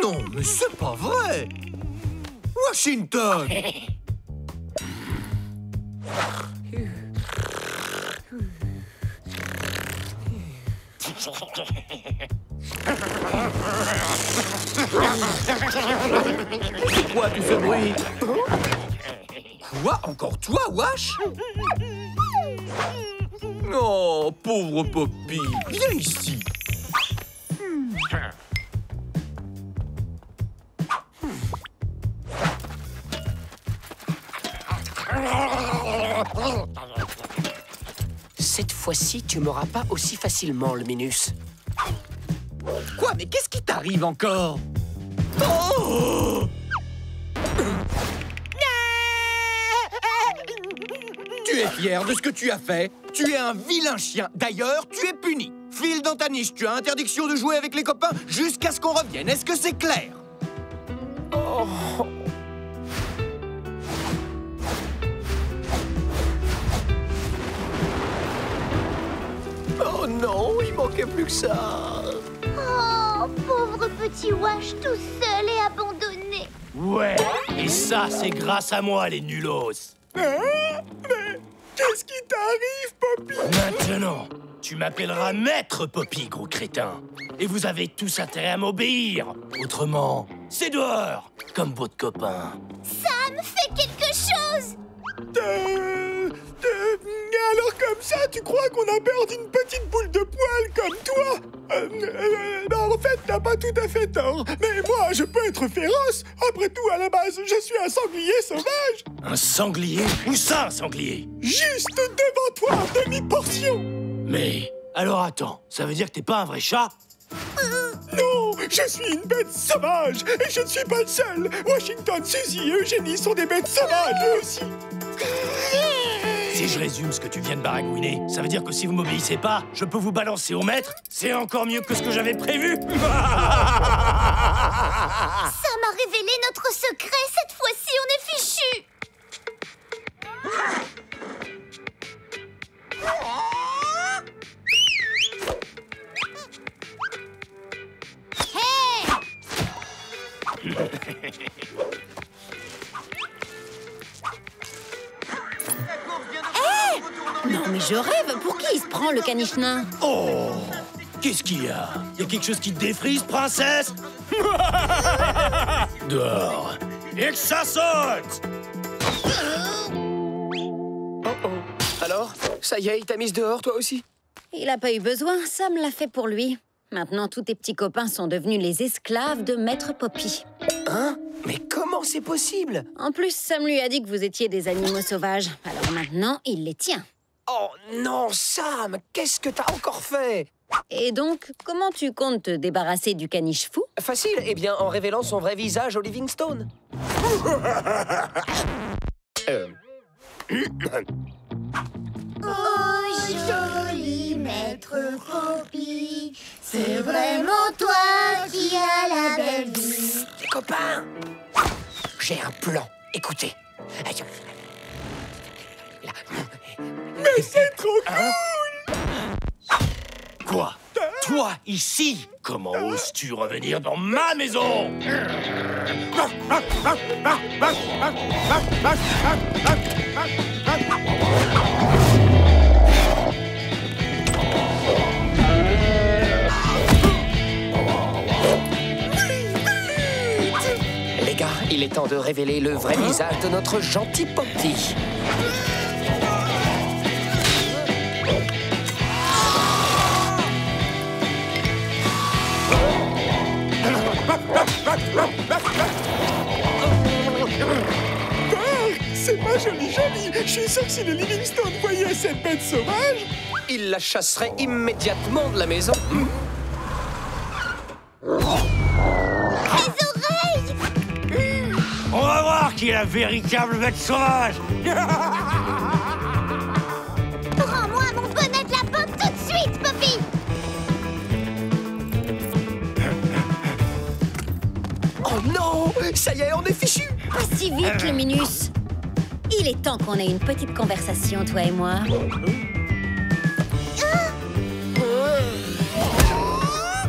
Non, mais c'est pas vrai! Washington! C'est quoi tout ce bruit? Quoi? Encore toi, Wash? Oh, pauvre Poppy! Viens ici! Cette fois-ci, tu m'auras pas aussi facilement, le Minus. Quoi? Mais qu'est-ce qui t'arrive encore? Oh! Tu es fier de ce que tu as fait? Tu es un vilain chien. D'ailleurs, tu es puni. File dans ta niche. Tu as interdiction de jouer avec les copains jusqu'à ce qu'on revienne. Est-ce que c'est clair? Oh. Oh non, il manquait plus que ça. Oh, pauvre petit Wash tout seul et abandonné. Ouais, et ça, c'est grâce à moi, les nulos. Hein? Mais qu'est-ce qui t'arrive, Poppy? Maintenant, tu m'appelleras Maître Poppy, gros crétin. Et vous avez tous intérêt à m'obéir. Autrement, c'est dehors, comme votre copain. Sam, fais quelque chose! Alors comme ça, tu crois qu'on a peur d'une petite boule de poil comme toi? En fait, t'as pas tout à fait tort. Mais moi, je peux être féroce. Après tout, à la base, je suis un sanglier sauvage. Un sanglier? Où ça, un sanglier? Juste devant toi, en demi-portion. Mais, alors attends, ça veut dire que t'es pas un vrai chat? Non, je suis une bête sauvage. Et je ne suis pas le seul. Washington, Suzy et Eugénie sont des bêtes sauvages, eux aussi. Si je résume ce que tu viens de baragouiner, ça veut dire que si vous m'obéissez pas, je peux vous balancer au maître. C'est encore mieux que ce que j'avais prévu. Sam a révélé notre secret. Cette fois-ci, on est fichus. Non, mais je rêve. Pour qui il se prend, le caniche nain? Oh, qu'est-ce qu'il y a? Y a quelque chose qui te défrise, princesse? Dehors. Et que ça saute! Oh oh. Alors, ça y est, il t'a mise dehors, toi aussi? Il a pas eu besoin. Sam l'a fait pour lui. Maintenant, tous tes petits copains sont devenus les esclaves de Maître Poppy. Hein? Mais comment c'est possible? En plus, Sam lui a dit que vous étiez des animaux sauvages. Alors maintenant, il les tient. Oh non, Sam, qu'est-ce que t'as encore fait? Et donc, comment tu comptes te débarrasser du caniche fou? Facile, eh bien en révélant son vrai visage au Livingstone. Oh, joli Maître Poppy, c'est vraiment toi qui as la belle vie. Les copains, j'ai un plan. Écoutez. Mais c'est trop cool! Quoi? Toi, ici? Comment oses-tu revenir dans ma maison? Les gars, il est temps de révéler le vrai visage de notre gentil Poppy. C'est pas joli. Je suis sûr que si le Livingstone voyait cette bête sauvage, il la chasserait immédiatement de la maison. Les oreilles! On va voir qui est la véritable bête sauvage. Rends-moi mon bonnet de lapin tout de suite, Poppy! Oh non! Ça y est, on est fichu! Pas si vite, le Minus. Il est temps qu'on ait une petite conversation, toi et moi.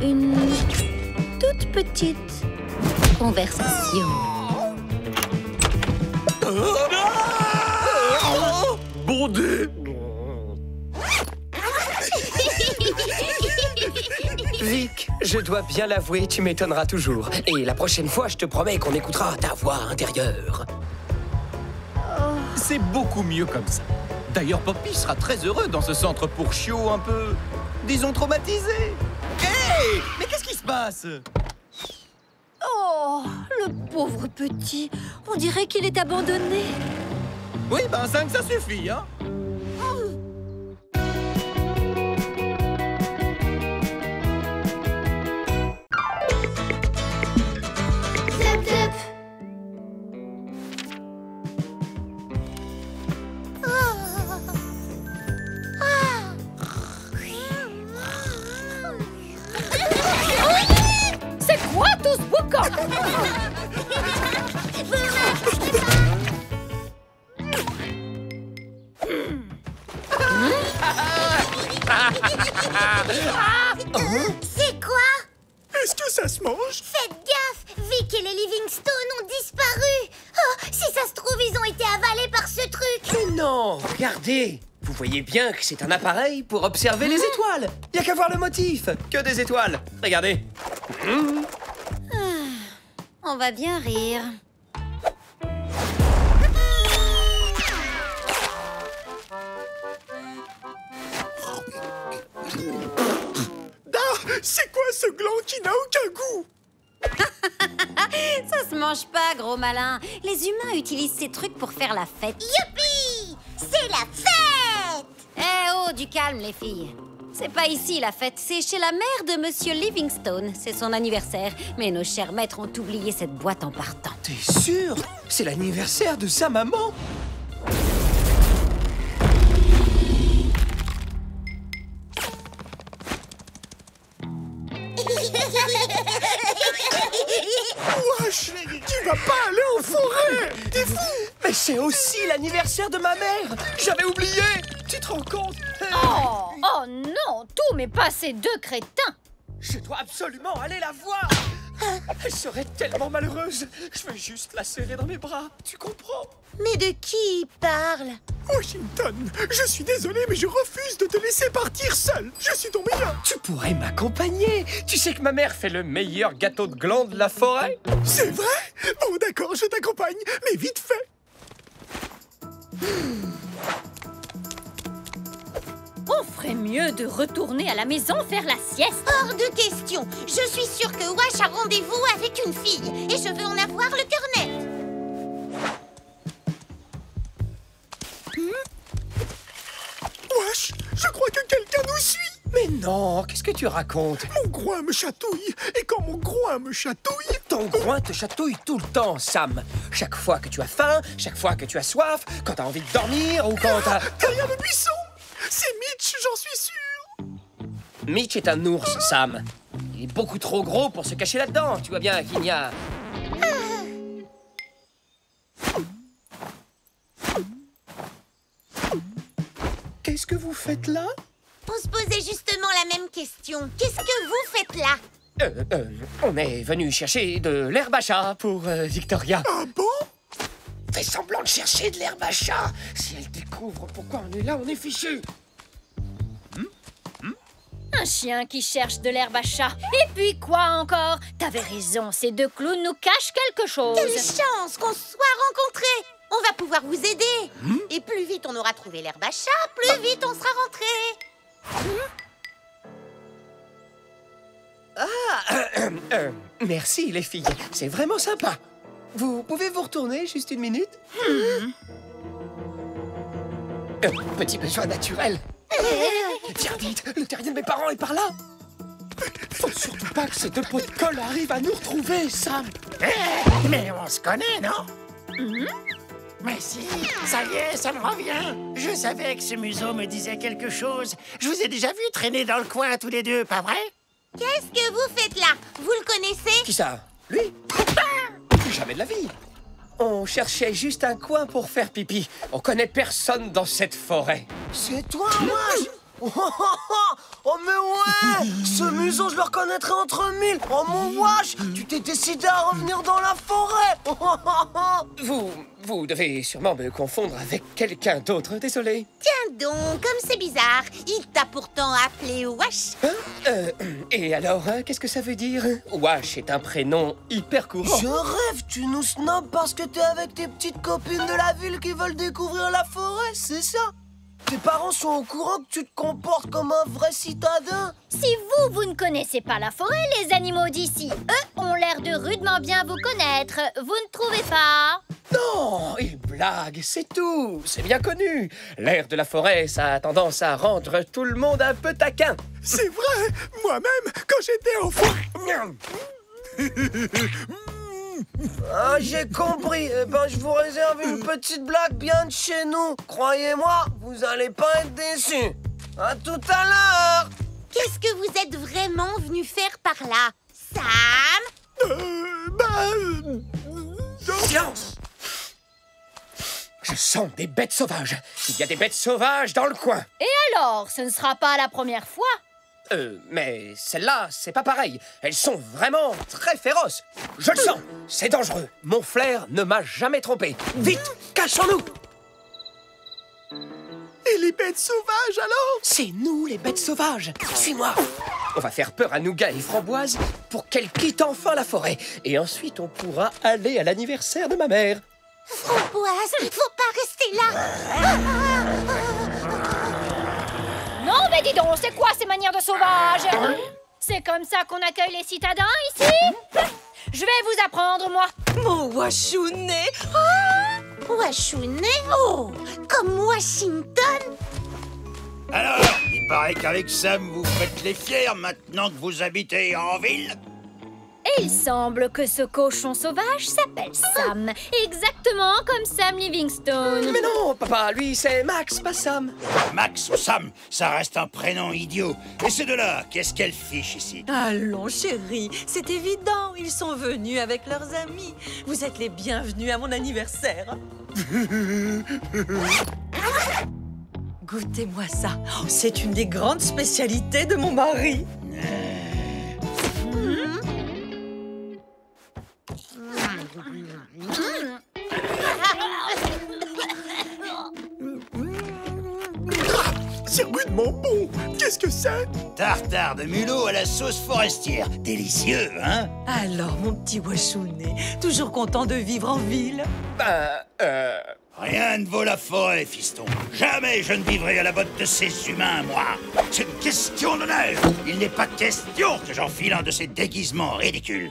Une toute petite conversation. Bondé! Vic, je dois bien l'avouer, tu m'étonneras toujours. Et la prochaine fois, je te promets qu'on écoutera ta voix intérieure. C'est beaucoup mieux comme ça. D'ailleurs, Poppy sera très heureux dans ce centre pour chiots un peu, disons, traumatisé. Hé! Mais qu'est-ce qui se passe? Oh, le pauvre petit. On dirait qu'il est abandonné. Oui, ben 5, ça suffit, hein? C'est quoi tout ce boucan? C'est quoi? Est-ce que ça se mange? Faites gaffe! Vic et les Livingstone ont disparu! Oh, si ça se trouve, ils ont été avalés par ce truc! Mais non, regardez! Vous voyez bien que c'est un appareil pour observer les étoiles. Y a qu'à voir le motif. Que des étoiles. Regardez. On va bien rire. C'est quoi ce gland qui n'a aucun goût? Ça se mange pas, gros malin. Les humains utilisent ces trucs pour faire la fête. Youpi! C'est la fête! Eh oh, du calme, les filles. C'est pas ici la fête, c'est chez la mère de Monsieur Livingstone. C'est son anniversaire, mais nos chers maîtres ont oublié cette boîte en partant. T'es sûr? C'est l'anniversaire de sa maman? Wesh, tu vas pas aller en forêt! T'es fou! Mais c'est aussi l'anniversaire de ma mère! J'avais oublié! Tu te rends compte? Oh non, tout mais pas ces deux crétins! Je dois absolument aller la voir! Elle serait tellement malheureuse! Je veux juste la serrer dans mes bras, tu comprends? Mais de qui il parle? Washington, je suis désolé, mais je refuse de te laisser partir seul. Je suis ton meilleur. Tu pourrais m'accompagner. Tu sais que ma mère fait le meilleur gâteau de gland de la forêt. C'est vrai? Bon, d'accord, je t'accompagne, mais vite fait. On ferait mieux de retourner à la maison faire la sieste. Hors de question. Je suis sûre que Wash a rendez-vous avec une fille et je veux en avoir le cœur net. Wesh, je crois que quelqu'un nous suit. Mais non, qu'est-ce que tu racontes? Mon groin me chatouille. Et quand mon groin me chatouille... Ton groin te chatouille tout le temps, Sam. Chaque fois que tu as faim, chaque fois que tu as soif, quand t'as envie de dormir ou quand t'as... Derrière le buisson. C'est Mitch, j'en suis sûr. Mitch est un ours, Sam. Il est beaucoup trop gros pour se cacher là-dedans. Tu vois bien qu'il n'y a... Qu'est-ce que vous faites là? On se posait justement la même question. Qu'est-ce que vous faites là? On est venu chercher de l'herbe à chat pour Victoria. Ah bon? Fais semblant de chercher de l'herbe à chat. Si elle découvre pourquoi on est là, on est fichu. Un chien qui cherche de l'herbe à chat. Et puis quoi encore? T'avais raison, ces deux clowns nous cachent quelque chose. Quelle chance qu'on se soit rencontrés. On va pouvoir vous aider. Et plus vite on aura trouvé l'herbe à chat, plus vite on sera rentrés. Merci les filles, c'est vraiment sympa. Vous pouvez vous retourner juste une minute? Petit besoin naturel. Tiens, vite, le terrier de mes parents est par là. Faut surtout pas que ces deux pots de colle arrivent à nous retrouver, Sam. Mais on se connaît, non? Mais si, ça y est, ça me revient. Je savais que ce museau me disait quelque chose. Je vous ai déjà vu traîner dans le coin tous les deux, pas vrai? Qu'est-ce que vous faites là? Vous le connaissez? Qui ça? Lui? Jamais de la vie. On cherchait juste un coin pour faire pipi. On connaît personne dans cette forêt. C'est toi, Wash? Oh mais ouais! Ce museau, je le reconnaîtrais entre mille. Oh mon Wash, tu t'es décidé à revenir dans la forêt. Vous devez sûrement me confondre avec quelqu'un d'autre, désolé. Tiens donc, comme c'est bizarre. Il t'a pourtant appelé Wash. Et alors, qu'est-ce que ça veut dire? Wash est un prénom hyper courant. Je rêve, tu nous snobs parce que t'es avec tes petites copines de la ville qui veulent découvrir la forêt, c'est ça? Tes parents sont au courant que tu te comportes comme un vrai citadin? Si vous ne connaissez pas la forêt, les animaux d'ici, eux, ont l'air de rudement bien vous connaître. Vous ne trouvez pas? Non, il blague, c'est tout. C'est bien connu. L'air de la forêt, ça a tendance à rendre tout le monde un peu taquin. C'est vrai. Moi-même, quand j'étais enfant... Ah, j'ai compris. Eh ben, je vous réserve une petite blague bien de chez nous. Croyez-moi, vous allez pas être déçus. À tout à l'heure. Qu'est-ce que vous êtes vraiment venu faire par là, Sam? Silence! Je sens des bêtes sauvages. Il y a des bêtes sauvages dans le coin. Et alors, ce ne sera pas la première fois? Mais celles-là, c'est pas pareil. Elles sont vraiment très féroces. Je le sens, c'est dangereux. Mon flair ne m'a jamais trompé. Vite, cachons-nous. Et les bêtes sauvages, alors? C'est nous, les bêtes sauvages. Suis-moi. On va faire peur à Nougat et Framboise pour qu'elles quittent enfin la forêt. Et ensuite, on pourra aller à l'anniversaire de ma mère. Framboise, faut pas rester là. Non, mais dis donc, c'est quoi ces manières de sauvage? C'est comme ça qu'on accueille les citadins ici? Je vais vous apprendre, moi. Mon Washouné. Washouné? Oh, comme Washington? Alors, il paraît qu'avec Sam, vous faites les fiers maintenant que vous habitez en ville. Et il semble que ce cochon sauvage s'appelle Sam, exactement comme Sam Livingstone. Mais non, papa, lui, c'est Max, pas Sam. Max ou Sam, ça reste un prénom idiot. Et ces deux-là, qu'est-ce qu'elles fichent ici? Allons, chérie, c'est évident, ils sont venus avec leurs amis. Vous êtes les bienvenus à mon anniversaire. Goûtez-moi ça. Oh, c'est une des grandes spécialités de mon mari. C'est rudement bon. Qu'est-ce que c'est? Tartare de mulot à la sauce forestière. Délicieux, hein? Alors, mon petit Washouné, toujours content de vivre en ville? Rien ne vaut la forêt, fiston. Jamais je ne vivrai à la botte de ces humains, moi. C'est une question d'honneur. Il n'est pas question que j'enfile un de ces déguisements ridicules.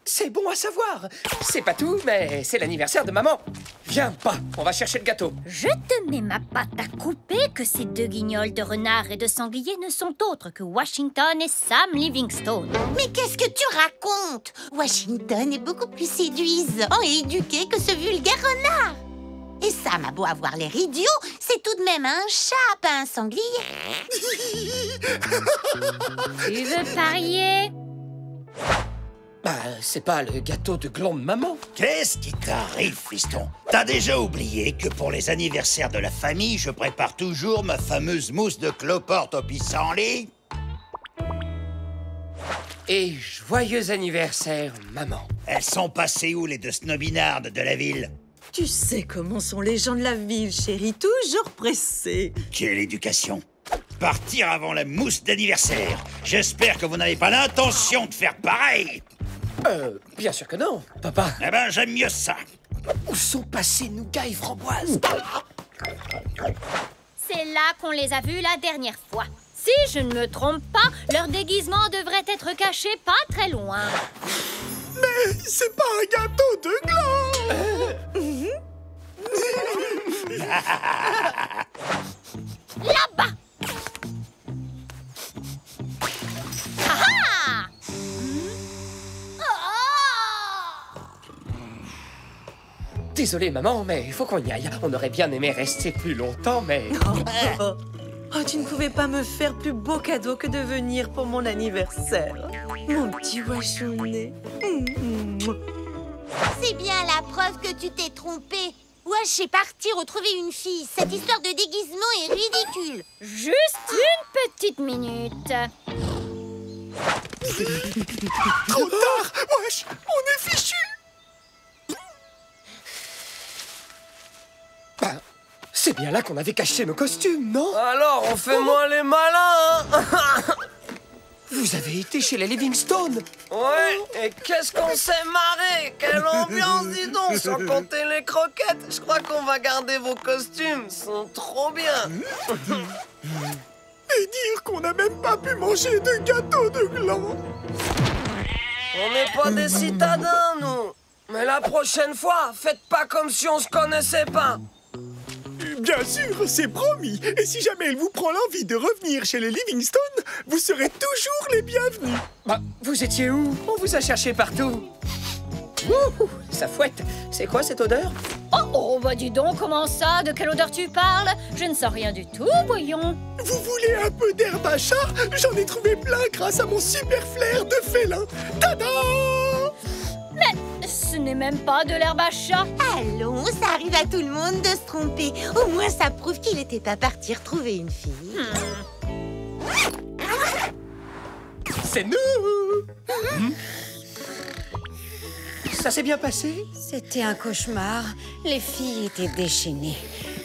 C'est bon à savoir. C'est pas tout, mais c'est l'anniversaire de maman. Viens pas, on va chercher le gâteau. Je te mets ma patte à couper que ces deux guignols de renard et de sanglier ne sont autres que Washington et Sam Livingstone. Mais qu'est-ce que tu racontes? Washington est beaucoup plus séduisant et éduqué que ce vulgaire renard. Et Sam a beau avoir l'air idiot, c'est tout de même un chat, pas un sanglier. Tu veux parier? C'est pas le gâteau de gland de maman. Qu'est-ce qui t'arrive, fiston? T'as déjà oublié que pour les anniversaires de la famille, je prépare toujours ma fameuse mousse de cloporte au pissenlit? Et joyeux anniversaire, maman. Elles sont passées où, les deux snobinardes de la ville? Tu sais comment sont les gens de la ville, chérie, toujours pressés. Quelle éducation! Partir avant la mousse d'anniversaire. J'espère que vous n'avez pas l'intention de faire pareil. Bien sûr que non, papa. Eh ben, j'aime mieux ça. Où sont passés Nougat et Framboise? C'est là qu'on les a vus la dernière fois. Si je ne me trompe pas, leur déguisement devrait être caché pas très loin. Mais c'est pas un gâteau de gland. Là-bas. Ah! Désolé, maman, mais il faut qu'on y aille. On aurait bien aimé rester plus longtemps, mais... Oh, tu ne pouvais pas me faire plus beau cadeau que de venir pour mon anniversaire. Mon petit Washouné. C'est bien la preuve que tu t'es trompé. Wesh est parti retrouver une fille. Cette histoire de déguisement est ridicule. Juste une petite minute. Trop tard. Wesh, on est fichus. C'est bien là qu'on avait caché nos costumes, non? Alors, on fait moins les malins, hein? Vous avez été chez les Livingstone? Ouais, et qu'est-ce qu'on s'est marré? Quelle ambiance, dis donc, sans compter les croquettes. Je crois qu'on va garder vos costumes, ils sont trop bien. Et dire qu'on n'a même pas pu manger de gâteau de gland. On n'est pas des citadins, nous. Mais la prochaine fois, faites pas comme si on se connaissait pas. Bien sûr, c'est promis. Et si jamais elle vous prend l'envie de revenir chez les Livingstone, vous serez toujours les bienvenus. Vous étiez où? On vous a cherché partout. Ouh, ça fouette. C'est quoi cette odeur? Oh, bah dis donc, comment ça? De quelle odeur tu parles? Je ne sens rien du tout, voyons. Vous voulez un peu d'herbe à chat? J'en ai trouvé plein grâce à mon super flair de félin. Tada! Mais Ce n'est même pas de l'herbe à chat. Allons, ça arrive à tout le monde de se tromper. Au moins, ça prouve qu'il n'était pas parti retrouver une fille. C'est nous! Ça s'est bien passé? C'était un cauchemar. Les filles étaient déchaînées.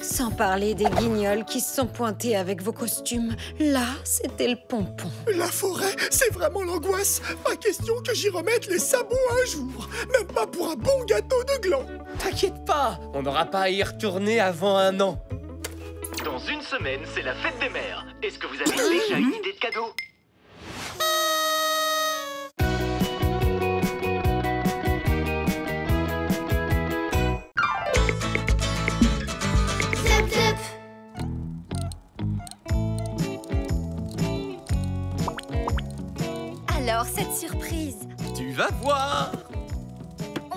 Sans parler des guignols qui se sont pointés avec vos costumes. Là, c'était le pompon. La forêt, c'est vraiment l'angoisse. Pas question que j'y remette les sabots un jour. Même pas pour un bon gâteau de gland. T'inquiète pas, on n'aura pas à y retourner avant 1 an. Dans une semaine, c'est la fête des mères. Est-ce que vous avez déjà une idée de cadeau? Alors, cette surprise, Tu vas voir!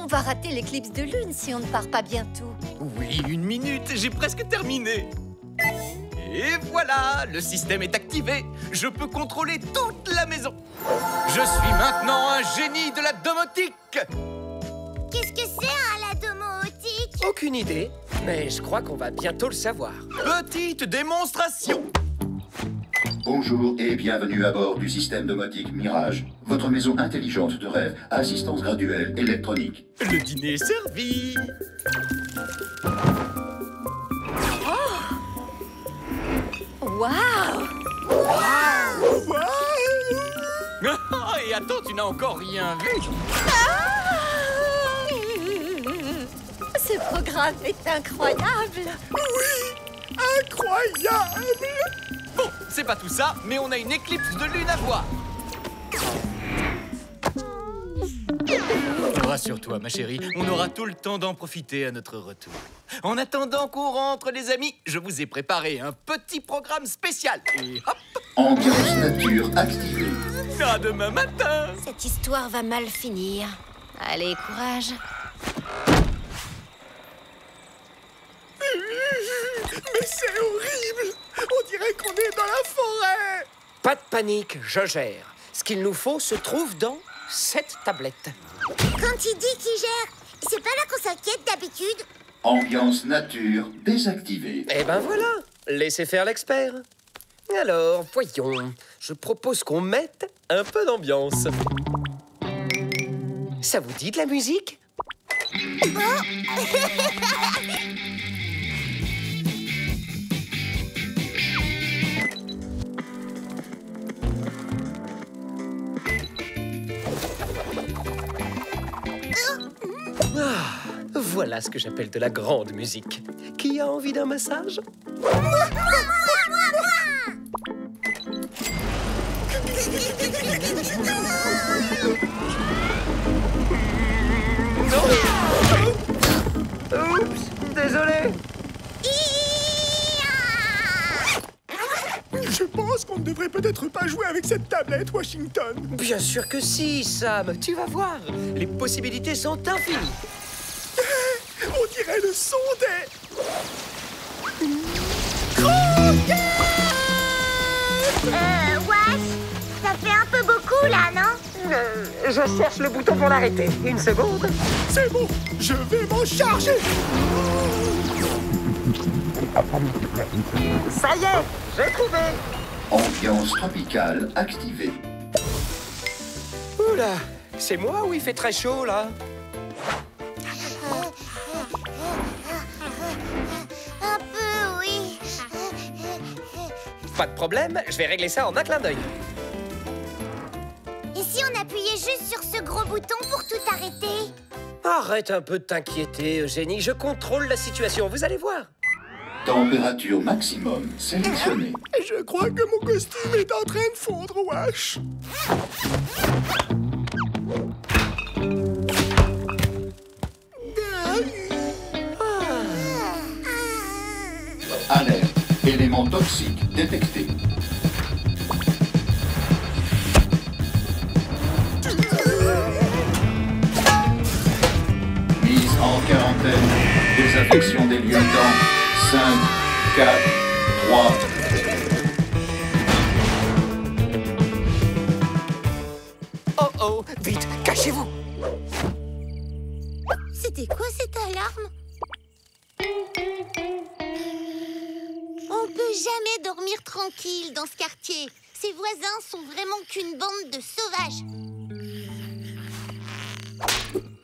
on va rater l'éclipse de lune si on ne part pas bientôt. Oui, 1 minute, j'ai presque terminé. Et voilà, le système est activé. Je peux contrôler toute la maison. Je suis maintenant un génie de la domotique. Qu'est-ce que c'est, la domotique? Aucune idée, mais je crois qu'on va bientôt le savoir. Petite démonstration. Bonjour et bienvenue à bord du système domotique Mirage. Votre maison intelligente de rêve, assistance graduelle électronique. Le dîner est servi. Waouh! Et attends, tu n'as encore rien vu. Ce programme est incroyable! Oui, incroyable! Bon, c'est pas tout ça, mais on a une éclipse de lune à voir. Rassure-toi, ma chérie, on aura tout le temps d'en profiter à notre retour. En attendant qu'on rentre, les amis, je vous ai préparé un petit programme spécial. Et hop! Ambiance nature activée. À demain matin! Cette histoire va mal finir. Allez, courage. Mais c'est horrible! On dirait qu'on est dans la forêt! Pas de panique, je gère. Ce qu'il nous faut se trouve dans cette tablette. Quand il dit qu'il gère, c'est pas là qu'on s'inquiète d'habitude. Ambiance nature désactivée. Eh ben voilà, laissez faire l'expert. Alors, voyons, je propose qu'on mette un peu d'ambiance. Ça vous dit de la musique? Voilà ce que j'appelle de la grande musique. Qui a envie d'un massage? Oups, désolé. Je pense qu'on ne devrait peut-être pas jouer avec cette tablette, Washington. Bien sûr que si, Sam. Tu vas voir. Les possibilités sont infinies. On dirait le son des... Wash, ça fait un peu beaucoup, là, non? Je cherche le bouton pour l'arrêter. 1 seconde. C'est bon, je vais m'en charger. Ça y est, j'ai trouvé. Ambiance tropicale activée. Oula, c'est moi ou il fait très chaud, là? Un peu, oui. Pas de problème, je vais régler ça en un clin d'œil. Et si on appuyait juste sur ce gros bouton pour tout arrêter? Arrête un peu de t'inquiéter, Eugénie. Je contrôle la situation, vous allez voir. Température maximum sélectionnée. Je crois que mon costume est en train de fondre, Wash. Alerte. Élément toxique détecté. Mise en quarantaine. Désinfection des lieux dans 5, 4, 3... Oh oh, vite, cachez-vous. dormir tranquille dans ce quartier. Ses voisins sont vraiment qu'une bande de sauvages.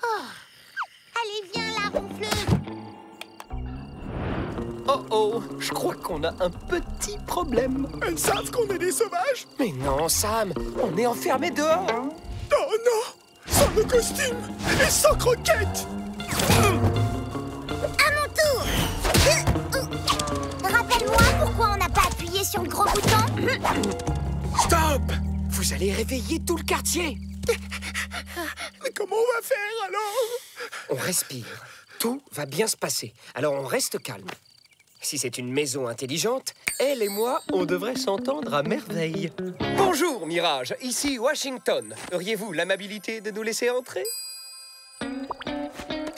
Oh. Allez, viens là, ronfleuse. Oh oh, je crois qu'on a un petit problème. Elles savent qu'on est des sauvages? Mais non, Sam, on est enfermés dehors. Oh non! Sans nos costumes et sans croquettes! À mon tour! Rappelle-moi pourquoi on n'a pas appuyé sur le gros bouton. Stop! Vous allez réveiller tout le quartier. Mais comment on va faire alors? On respire. Tout va bien se passer. Alors on reste calme. Si c'est une maison intelligente, elle et moi, on devrait s'entendre à merveille. Bonjour, Mirage. Ici Washington. Auriez-vous l'amabilité de nous laisser entrer?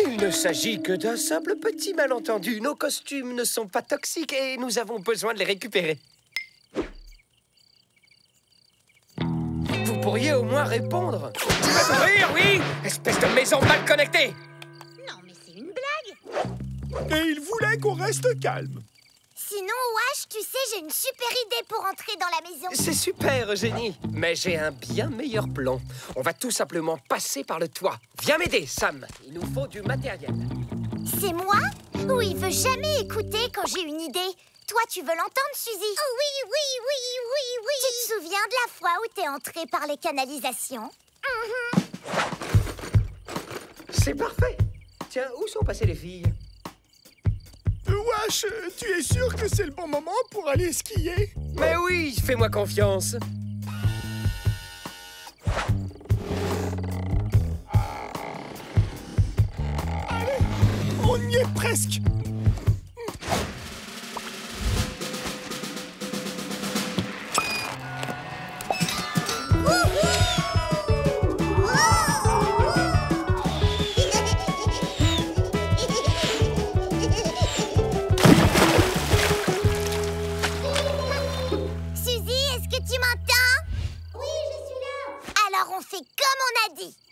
Il ne s'agit que d'un simple petit malentendu. Nos costumes ne sont pas toxiques et nous avons besoin de les récupérer. Vous pourriez au moins répondre. Tu vas t'ouvrir, oui? Espèce de maison mal connectée! Non, mais c'est une blague. Et il voulait qu'on reste calme. Sinon, Wash, tu sais, j'ai une super idée pour entrer dans la maison. C'est super, Eugénie. Mais j'ai un bien meilleur plan. On va tout simplement passer par le toit. Viens m'aider, Sam. Il nous faut du matériel. C'est moi? Ou il veut jamais écouter quand j'ai une idée? Toi, tu veux l'entendre, Suzy? Oh oui, oui, oui, oui, oui. Tu te souviens de la fois où t'es entrée par les canalisations? C'est parfait. Tiens, où sont passées les filles? Wash, tu es sûr que c'est le bon moment pour aller skier? Mais oui, fais-moi confiance. Allez, on y est presque.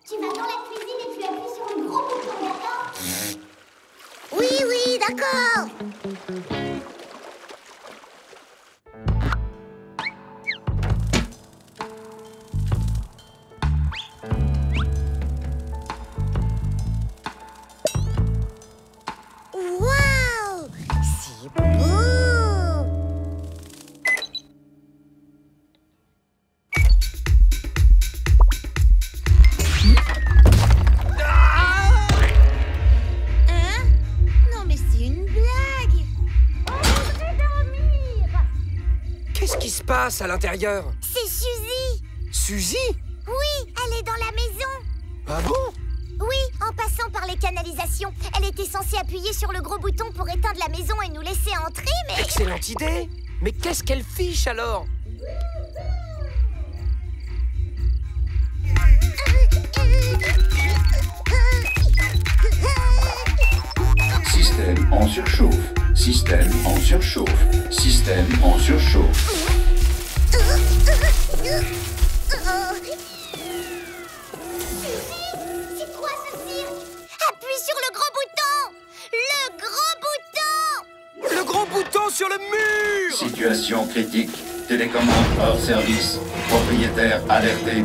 Tu vas dans la cuisine et tu appuies sur le gros bouton, d'accord? Oui, oui, d'accord. Waouh! C'est beau! Passe à l'intérieur. C'est Suzy. Suzy? Oui, elle est dans la maison. Ah bon? Oui, en passant par les canalisations. Elle était censée appuyer sur le gros bouton pour éteindre la maison et nous laisser entrer, mais... Excellente idée. Mais qu'est-ce qu'elle fiche alors? Système en surchauffe. Système en surchauffe. Système en surchauffe. C'est quoi ce cirque? Appuie sur le gros bouton! Le gros bouton! Le gros bouton sur le mur! Situation critique. Télécommande hors service. Propriétaire alerté.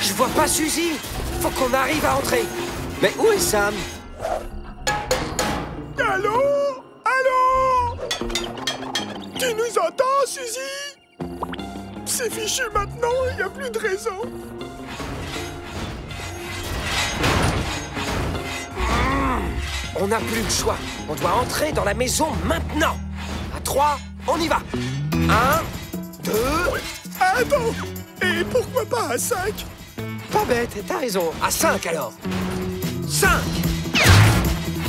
Je vois pas Suzy. Faut qu'on arrive à entrer. Mais où est Sam? Allô? Allô? Tu nous entends, Suzy? C'est fichu maintenant, il n'y a plus de raison. On n'a plus le choix. On doit entrer dans la maison maintenant. À 3, on y va. 1, 2... Attends! Et pourquoi pas à 5? Pas bête, t'as raison. À 5 alors. 5.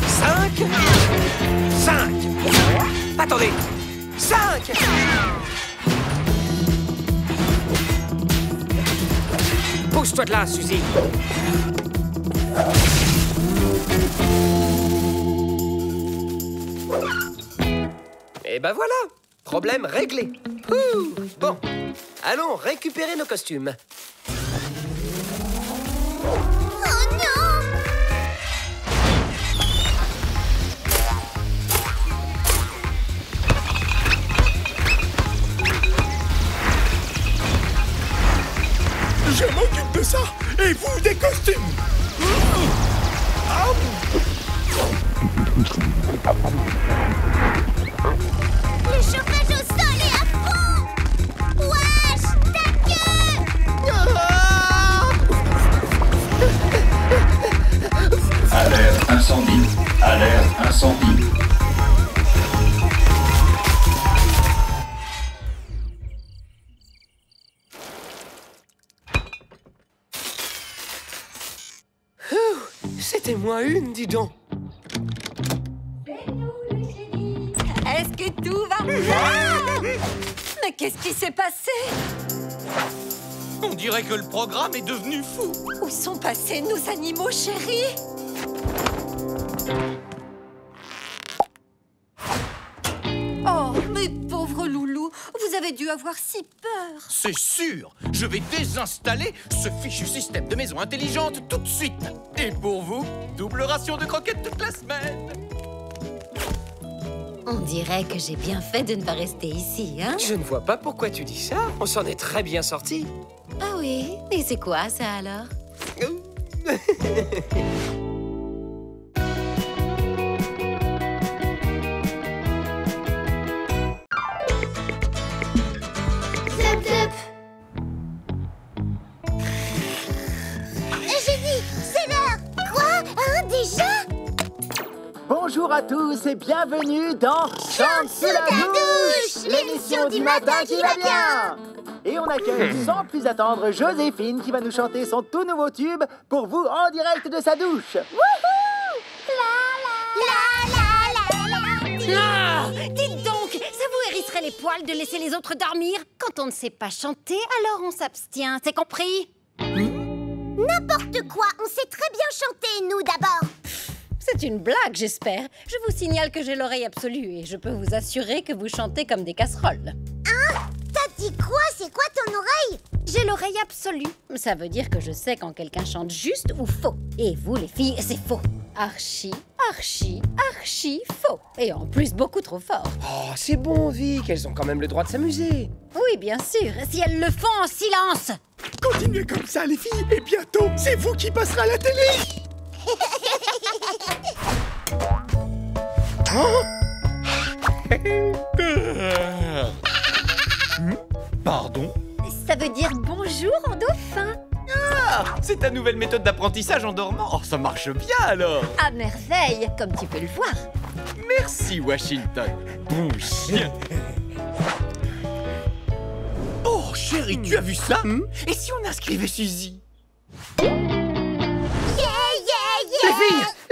5. 5. Attendez. 5. Pousse-toi de là, Suzy. Et ben voilà, problème réglé. Ouh, bon, allons récupérer nos costumes. Je m'occupe de ça. Et vous, des costumes. Le chauffage au sol est à fond. Wesh, ta queue. Alerte incendie. Alerte incendie. C'était moins une, dis donc. Est-ce que tout va bien? Mais qu'est-ce qui s'est passé? On dirait que le programme est devenu fou. Où sont passés nos animaux chéris? Oh, mes pauvres loulous, vous avez dû avoir si peur. C'est sûr. Je vais désinstaller ce fichu système de maison intelligente tout de suite. Et pour vous, double ration de croquettes toute la semaine. On dirait que j'ai bien fait de ne pas rester ici, hein? Je ne vois pas pourquoi tu dis ça. On s'en est très bien sortis. Ah oui? Et c'est quoi ça alors? Génie, c'est l'heure. Quoi? Hein, déjà? Bonjour à tous et bienvenue dans Chante sous la douche, l'émission du matin qui va bien. Et on accueille sans plus attendre Joséphine qui va nous chanter son tout nouveau tube pour vous en direct de sa douche. Wouhou! Ah! Dites donc, ça vous hérisserait les poils de laisser les autres dormir? Quand on ne sait pas chanter, alors on s'abstient, c'est compris? N'importe quoi, on sait très bien chanter, nous, d'abord. C'est une blague, j'espère. Je vous signale que j'ai l'oreille absolue et je peux vous assurer que vous chantez comme des casseroles. Hein? T'as dit quoi? C'est quoi ton oreille? J'ai l'oreille absolue. Ça veut dire que je sais quand quelqu'un chante juste ou faux. Et vous, les filles, c'est faux. Archi, archi, archi faux. Et en plus, beaucoup trop fort. Oh, c'est bon, Vic. Elles ont quand même le droit de s'amuser. Oui, bien sûr, si elles le font en silence. Continuez comme ça, les filles, et bientôt, c'est vous qui passerez à la télé. Pardon? Ça veut dire bonjour en dauphin. Ah, c'est ta nouvelle méthode d'apprentissage en dormant. Oh, ça marche bien alors. À merveille, comme tu peux le voir. Merci, Washington. Bon chien. Oh, chérie, tu as vu ça? Et si on inscrivait Suzy?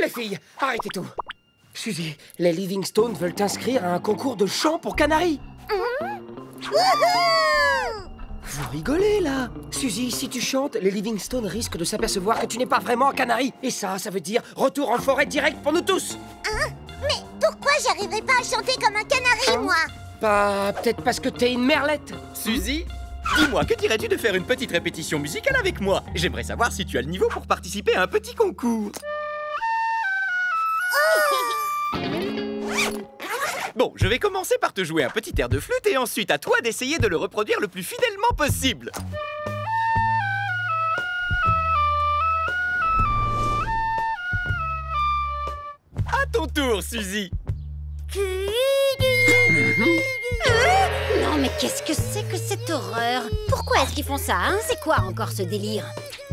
Les filles, arrêtez tout. Suzy, les Livingstone veulent t'inscrire à un concours de chant pour Canary. Vous rigolez, là? Suzy, si tu chantes, les Livingstone risquent de s'apercevoir que tu n'es pas vraiment un canari. Et ça veut dire retour en forêt direct pour nous tous. Hein? Mais pourquoi j'arriverai pas à chanter comme un canari, moi? Bah, peut-être parce que t'es une merlette. Suzy, dis-moi, que dirais-tu de faire une petite répétition musicale avec moi? J'aimerais savoir si tu as le niveau pour participer à un petit concours. Bon, je vais commencer par te jouer un petit air de flûte et ensuite à toi d'essayer de le reproduire le plus fidèlement possible. À ton tour, Suzy. Non, mais qu'est-ce que c'est que cette horreur? Pourquoi est-ce qu'ils font ça, hein? C'est quoi encore ce délire?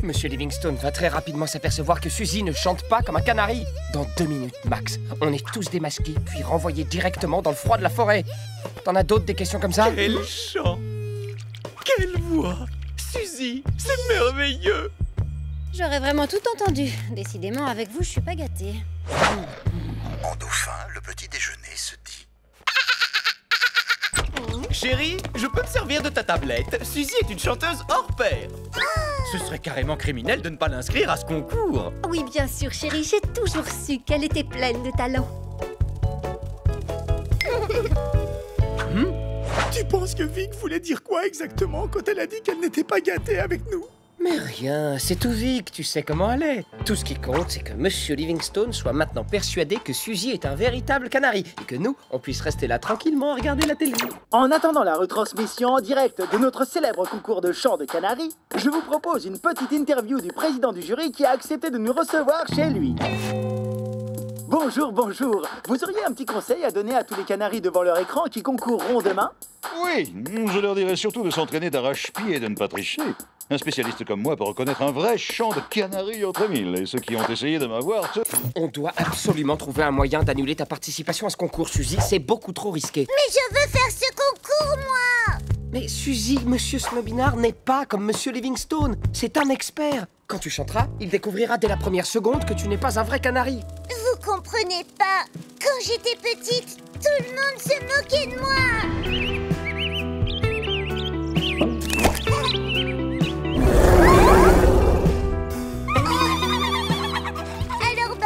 Monsieur Livingstone va très rapidement s'apercevoir que Suzy ne chante pas comme un canari. Dans 2 minutes max, on est tous démasqués puis renvoyés directement dans le froid de la forêt. T'en as d'autres des questions comme ça? Quel chant! Quelle voix! Suzy, c'est merveilleux! J'aurais vraiment tout entendu. Décidément, avec vous, je suis pas gâtée. En dauphin, le petit déjeuner se dit. Chérie, je peux me servir de ta tablette. Suzy est une chanteuse hors pair. Ce serait carrément criminel de ne pas l'inscrire à ce concours. Oui, bien sûr, chérie, j'ai toujours su qu'elle était pleine de talent. Tu penses que Vic voulait dire quoi exactement quand elle a dit qu'elle n'était pas gâtée avec nous? Mais rien, c'est tout Vic, tu sais comment elle est. Tout ce qui compte, c'est que Monsieur Livingstone soit maintenant persuadé que Suzy est un véritable canari et que nous, on puisse rester là tranquillement à regarder la télé. En attendant la retransmission en direct de notre célèbre concours de chant de canari, je vous propose une petite interview du président du jury qui a accepté de nous recevoir chez lui. Bonjour, bonjour. Vous auriez un petit conseil à donner à tous les canaris devant leur écran qui concourront demain? Oui, je leur dirais surtout de s'entraîner d'arrache-pied et de ne pas tricher. Un spécialiste comme moi peut reconnaître un vrai chant de canari entre mille, et ceux qui ont essayé de m'avoir... On doit absolument trouver un moyen d'annuler ta participation à ce concours, Suzy. C'est beaucoup trop risqué. Mais je veux faire ce concours, moi! Mais Suzy, Monsieur Snobinard n'est pas comme Monsieur Livingstone. C'est un expert. Quand tu chanteras, il découvrira dès la première seconde que tu n'es pas un vrai canari. Vous comprenez pas? Quand j'étais petite, tout le monde se moquait de moi! Alors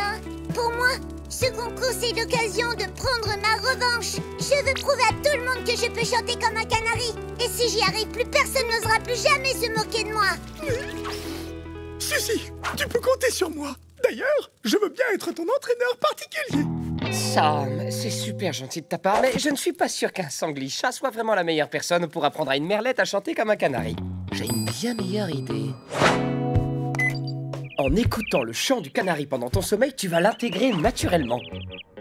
pour moi, ce concours c'est l'occasion de prendre ma revanche. Je veux prouver à tout le monde que je peux chanter comme un canari. Et si j'y arrive, plus personne n'osera plus jamais se moquer de moi. Suzy, tu peux compter sur moi. D'ailleurs, je veux bien être ton entraîneur particulier. Sam, c'est super gentil de ta part, mais je ne suis pas sûr qu'un sanglicha soit vraiment la meilleure personne pour apprendre à une merlette à chanter comme un canari. J'ai une bien meilleure idée. En écoutant le chant du canari pendant ton sommeil, tu vas l'intégrer naturellement.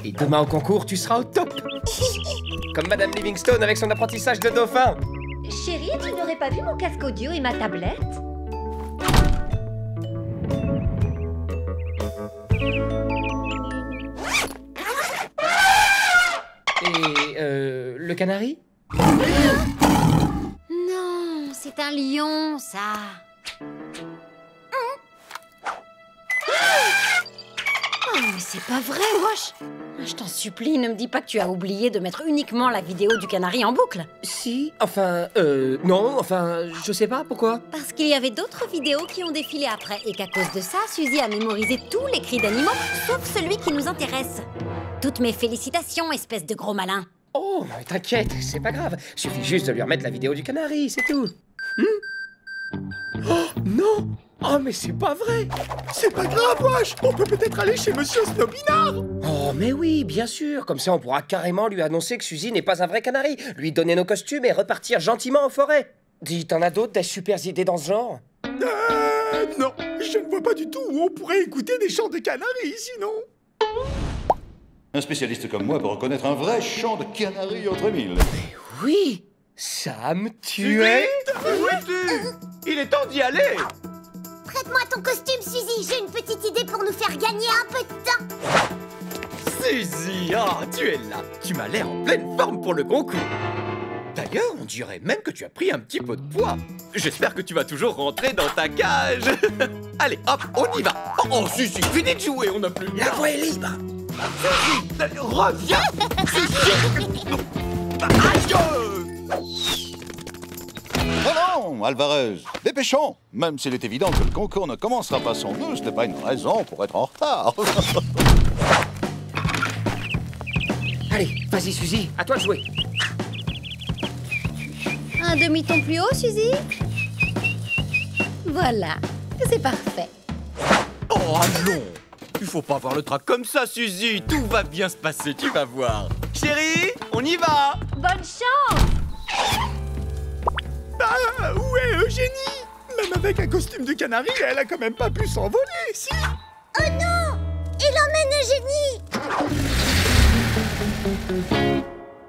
Et demain au concours, tu seras au top. Comme Madame Livingstone avec son apprentissage de dauphin. Chérie, tu n'aurais pas vu mon casque audio et ma tablette? Et le canari? Non, c'est un lion, ça. Oh, mais c'est pas vrai, wesh. Je t'en supplie, ne me dis pas que tu as oublié de mettre uniquement la vidéo du canari en boucle. Si, non, je sais pas, pourquoi? Parce qu'il y avait d'autres vidéos qui ont défilé après et qu'à cause de ça, Suzy a mémorisé tous les cris d'animaux, sauf celui qui nous intéresse. Toutes mes félicitations, espèce de gros malin. Oh, mais t'inquiète, c'est pas grave. Suffit juste de lui remettre la vidéo du canari, c'est tout. Oh, non! Oh, mais c'est pas vrai! C'est pas grave, wesh! On peut peut-être aller chez Monsieur Snobinard! Oh, mais oui, bien sûr! Comme ça, on pourra carrément lui annoncer que Suzy n'est pas un vrai canari, lui donner nos costumes et repartir gentiment en forêt. Dis, t'en as d'autres, des super idées dans ce genre? Non, je ne vois pas du tout où on pourrait écouter des chants de canaris, sinon. Un spécialiste comme moi peut reconnaître un vrai chant de canari entre mille. Mais oui! Sam, tu es... Où es-tu? Il est temps d'y aller! Prête-moi ton costume, Suzy. J'ai une petite idée pour nous faire gagner un peu de temps. Suzy, oh, tu es là. Tu m'as l'air en pleine forme pour le concours. D'ailleurs, on dirait même que tu as pris un petit peu de poids. J'espère que tu vas toujours rentrer dans ta cage. Allez, hop, on y va. Oh, Suzy, finis de jouer, on n'a plus... La voie est libre. Suzy, reviens. Suzy. Non, Alvarez, dépêchons. Même s'il est évident que le concours ne commencera pas sans nous, ce n'est pas une raison pour être en retard. Allez, vas-y, Suzy, à toi de jouer. Un demi-ton plus haut, Suzy? Voilà, c'est parfait. Oh non! Il faut pas voir le trac comme ça, Suzy. Tout va bien se passer, tu vas voir. Chérie, on y va. Bonne chance! Ah, où est Eugénie? Même avec un costume de canari, elle a quand même pas pu s'envoler, si? Oh non! Il emmène Eugénie!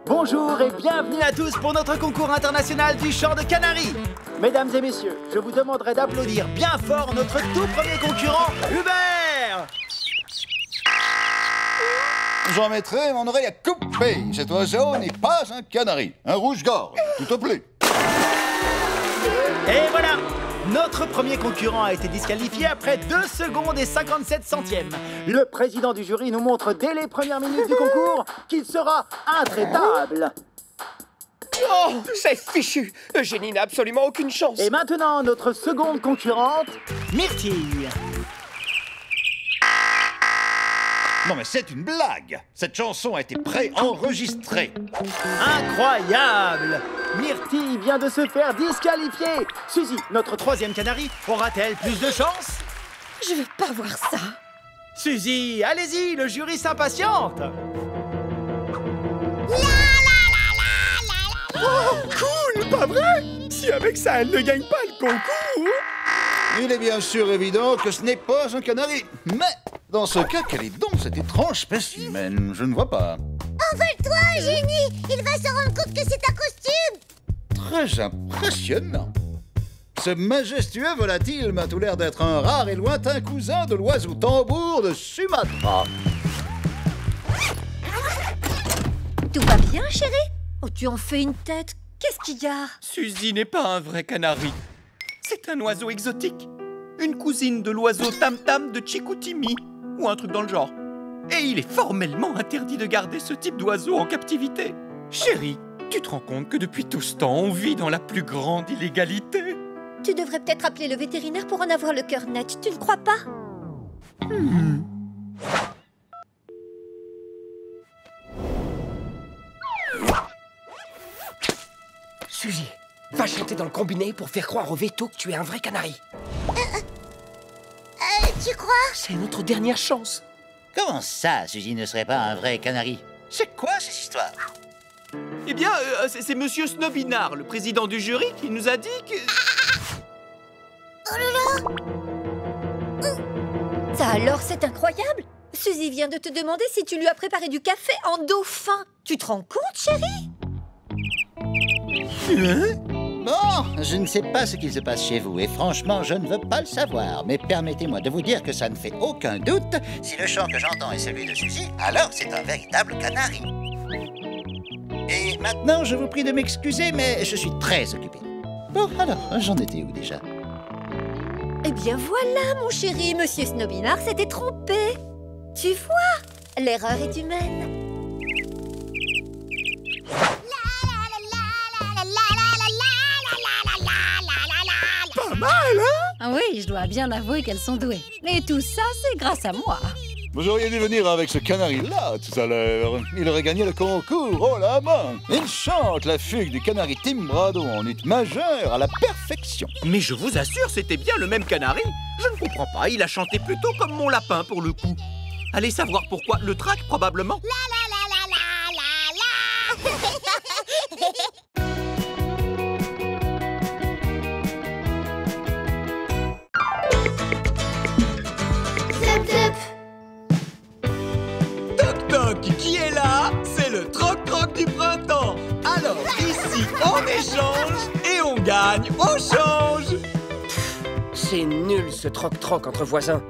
Bonjour et bienvenue à tous pour notre concours international du chant de canari. Mesdames et messieurs, je vous demanderai d'applaudir bien fort notre tout premier concurrent, Hubert. J'en mettrai mon oreille à couper. Cet oiseau n'est pas un canari, un rouge-gorge, tout au plus. Et voilà! Notre premier concurrent a été disqualifié après 2 secondes et 57 centièmes. Le président du jury nous montre dès les premières minutes du concours qu'il sera intraitable. Oh, c'est fichu! Eugénie n'a absolument aucune chance. Et maintenant, notre seconde concurrente, Myrtille. Non mais c'est une blague. Cette chanson a été pré-enregistrée. Incroyable! Myrtille vient de se faire disqualifier. Suzy, notre troisième canari, aura-t-elle plus de chance? Je veux pas voir ça. Suzy, allez-y, le jury s'impatiente. Oh, cool, pas vrai? Si avec ça, elle ne gagne pas le concours... Il est bien sûr évident que ce n'est pas un canari. Mais dans ce cas, quel est donc cet étrange spécimen? Je ne vois pas. Envole-toi, génie! Il va se rendre compte que c'est un costume! Très impressionnant. Ce majestueux volatile m'a tout l'air d'être un rare et lointain cousin de l'oiseau tambour de Sumatra. Tout va bien, chérie? Oh, tu en fais une tête. Qu'est-ce qu'il y a? Suzy n'est pas un vrai canari. C'est un oiseau exotique. Une cousine de l'oiseau tam-tam de Chicoutimi, ou un truc dans le genre. Et il est formellement interdit de garder ce type d'oiseau en captivité. Chérie, tu te rends compte que depuis tout ce temps, on vit dans la plus grande illégalité? Tu devrais peut-être appeler le vétérinaire pour en avoir le cœur net, tu ne crois pas? Suzy, va chanter dans le combiné pour faire croire au veto que tu es un vrai canari. Tu crois? C'est notre dernière chance. Comment ça, Suzy ne serait pas un vrai canari? C'est quoi cette histoire? Eh bien, c'est Monsieur Snobinard, le président du jury, qui nous a dit que... Oh là là! Ça alors, c'est incroyable! Suzy vient de te demander si tu lui as préparé du café en dauphin. Tu te rends compte, chérie? Bon, je ne sais pas ce qu'il se passe chez vous et franchement, je ne veux pas le savoir. Mais permettez-moi de vous dire que ça ne fait aucun doute. Si le chant que j'entends est celui de Suzy, alors c'est un véritable canari. Et maintenant, je vous prie de m'excuser, mais je suis très occupé. Bon, alors, j'en étais où déjà? Eh bien voilà, mon chéri, Monsieur Snobinard s'était trompé. Tu vois, l'erreur est humaine. Pas mal, hein? Ah oui, je dois bien avouer qu'elles sont douées. Et tout ça, c'est grâce à moi. Vous auriez dû venir avec ce canari-là tout à l'heure. Il aurait gagné le concours, oh la main! Il chante la fugue du canari Timbrado en ut majeur à la perfection. Mais je vous assure, c'était bien le même canari. Je ne comprends pas, il a chanté plutôt comme mon lapin pour le coup. Allez savoir pourquoi, le trac probablement. Qui est là? C'est le troc-troc du printemps. Alors ici, on échange et on gagne au change. C'est nul ce troc-troc entre voisins.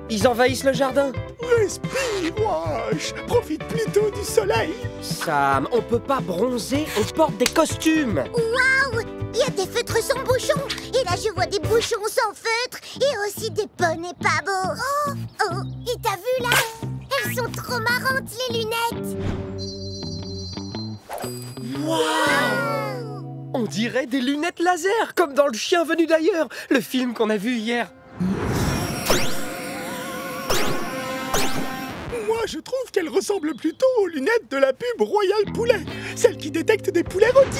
Ils envahissent le jardin. Respire, Wash. Profite plutôt du soleil. Sam, on peut pas bronzer, on porte des costumes. Waouh! Il y a des feutres sans bouchons. Et là, je vois des bouchons sans feutres. Et aussi des bonnets pas beaux. Oh, et t'as vu là? Elles sont trop marrantes, les lunettes. Waouh! On dirait des lunettes laser, comme dans Le Chien venu d'ailleurs, le film qu'on a vu hier. Moi, je trouve qu'elles ressemblent plutôt aux lunettes de la pub Royal Poulet, celle qui détecte des poulets rôtis.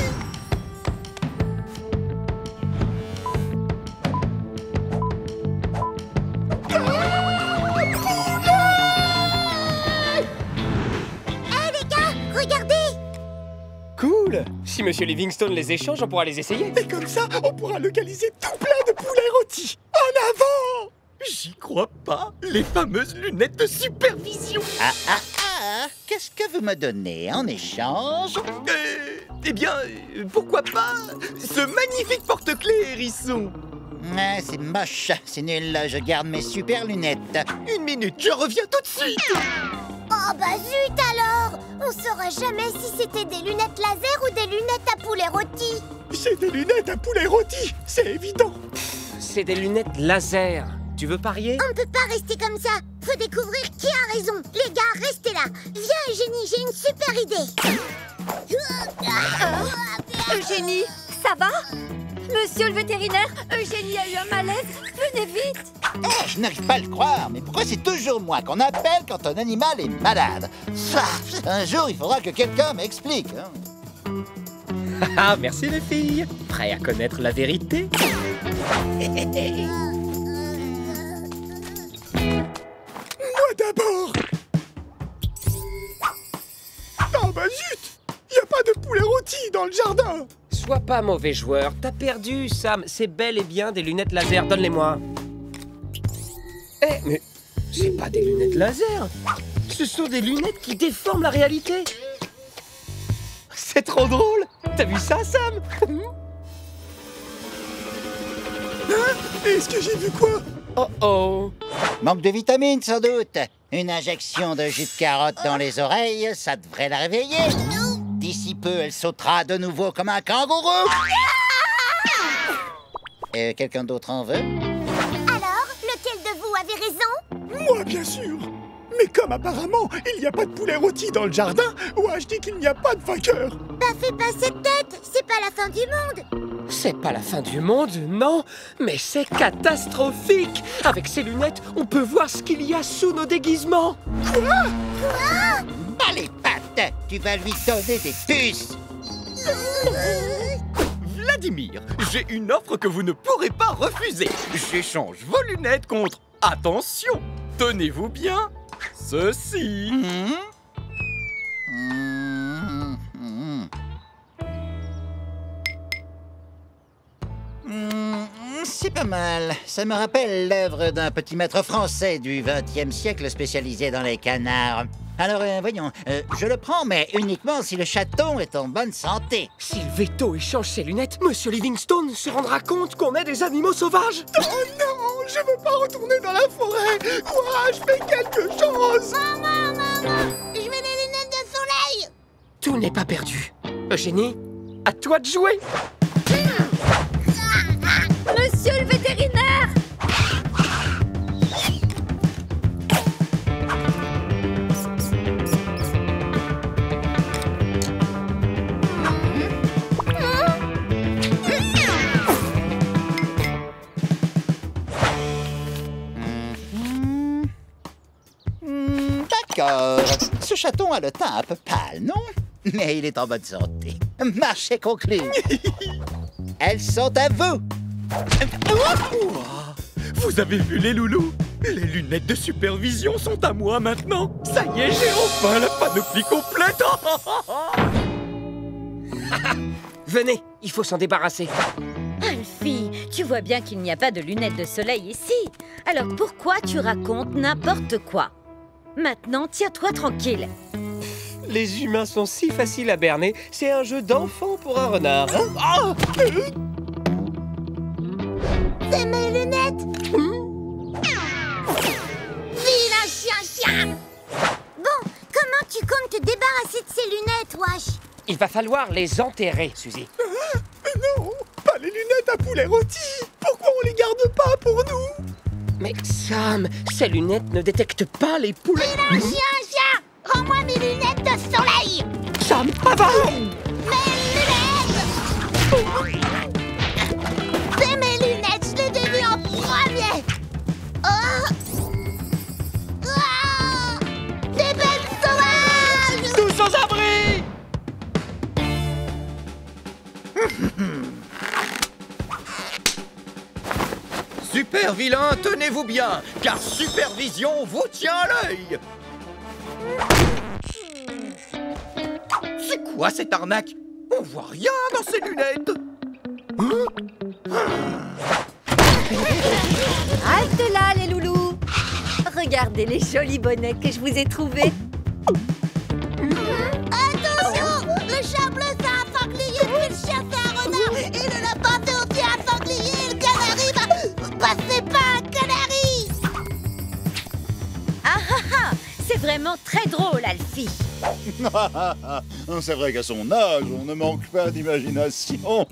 Cool! Si Monsieur Livingstone les échange, on pourra les essayer. Et comme ça, on pourra localiser tout plein de poulets rôtis. En avant! J'y crois pas. Les fameuses lunettes de supervision. Qu'est-ce que vous me donnez en échange? Eh bien, pourquoi pas ce magnifique porte-clés, hérisson. Ah, c'est moche, c'est nul, je garde mes super lunettes. Une minute, je reviens tout de suite. Oh bah zut alors! On saura jamais si c'était des lunettes laser ou des lunettes à poulet rôti. C'est des lunettes à poulet rôti, c'est évident. C'est des lunettes laser. Tu veux parier? On ne peut pas rester comme ça. Faut découvrir qui a raison. Les gars, restez là. Viens, Eugénie, j'ai une super idée. Eugénie, ça va? Monsieur le vétérinaire, Eugénie a eu un malaise. Venez vite. Ah, je n'arrive pas à le croire, mais pourquoi c'est toujours moi qu'on appelle quand un animal est malade? Un jour, il faudra que quelqu'un m'explique. Hein. Ah, merci les filles. Prêts à connaître la vérité? Moi d'abord. Ah bah zut! Y a pas de poulet rôti dans le jardin. Sois pas mauvais joueur. T'as perdu, Sam. C'est bel et bien des lunettes laser. Donne-les-moi. Eh, mais c'est pas des lunettes laser. Ce sont des lunettes qui déforment la réalité. C'est trop drôle. T'as vu ça, Sam? Hein? Est-ce que j'ai vu quoi? Oh oh. Manque de vitamines, sans doute. Une injection de jus de carotte dans les oreilles, ça devrait la réveiller. D'ici peu, elle sautera de nouveau comme un kangourou. Quelqu'un d'autre en veut? Alors, lequel de vous avait raison? Moi, bien sûr. Mais comme apparemment, il n'y a pas de poulet rôti dans le jardin, Wash dit qu'il n'y a pas de vainqueur. Bah fais pas cette tête, c'est pas la fin du monde. C'est pas la fin du monde, non, mais c'est catastrophique. Avec ces lunettes, on peut voir ce qu'il y a sous nos déguisements. Quoi? Allez, patte, tu vas lui donner des puces. Vladimir, j'ai une offre que vous ne pourrez pas refuser. J'échange vos lunettes contre, attention, tenez-vous bien, ceci. C'est pas mal. Ça me rappelle l'œuvre d'un petit maître français du XXe siècle spécialisé dans les canards. Alors, voyons, je le prends, mais uniquement si le chaton est en bonne santé. Si le veto échange ses lunettes, Monsieur Livingstone se rendra compte qu'on est des animaux sauvages. Oh non, je veux pas retourner dans la forêt. Wash, fais quelque chose. Maman, je veux des lunettes de soleil. Tout n'est pas perdu. Eugénie, à toi de jouer. Monsieur le vétérinaire! D'accord. Ce chaton a le teint un peu pâle, non? Mais il est en bonne santé. Marché conclu. Elles sont à vous. Vous avez vu les loulous? Les lunettes de supervision sont à moi maintenant. Ça y est, j'ai enfin la panoplie complète. Venez, il faut s'en débarrasser. Alfie, tu vois bien qu'il n'y a pas de lunettes de soleil ici. Alors pourquoi tu racontes n'importe quoi? Maintenant, tiens-toi tranquille. Les humains sont si faciles à berner. C'est un jeu d'enfant pour un renard. Hein? C'est mes lunettes. Vilain chien. Bon, comment tu comptes te débarrasser de ces lunettes, Wash? Il va falloir les enterrer, Suzy. Non, pas les lunettes à poulet rôti. Pourquoi on les garde pas pour nous? Mais Sam, ces lunettes ne détectent pas les poulets. Vilain chien. Rends-moi mes lunettes de soleil. Sam, avance. Mes lunettes. C'est mes lunettes, je les ai vues en premier. Des bêtes sauvages. Tous sans abri. Super vilain, tenez-vous bien, car Supervision vous tient à l'œil. C'est quoi cette arnaque? On voit rien dans ces lunettes. Halte là, les loulous. Regardez les jolis bonnets que je vous ai trouvés. Attention, le chat bleu c'est un sanglier, puis le chien c'est un renard, et le lapin c'est aussi un sanglier, et le canari, c'est pas un canari. Ah ah ah, c'est vraiment très drôle, Alfie. C'est vrai qu'à son âge, on ne manque pas d'imagination.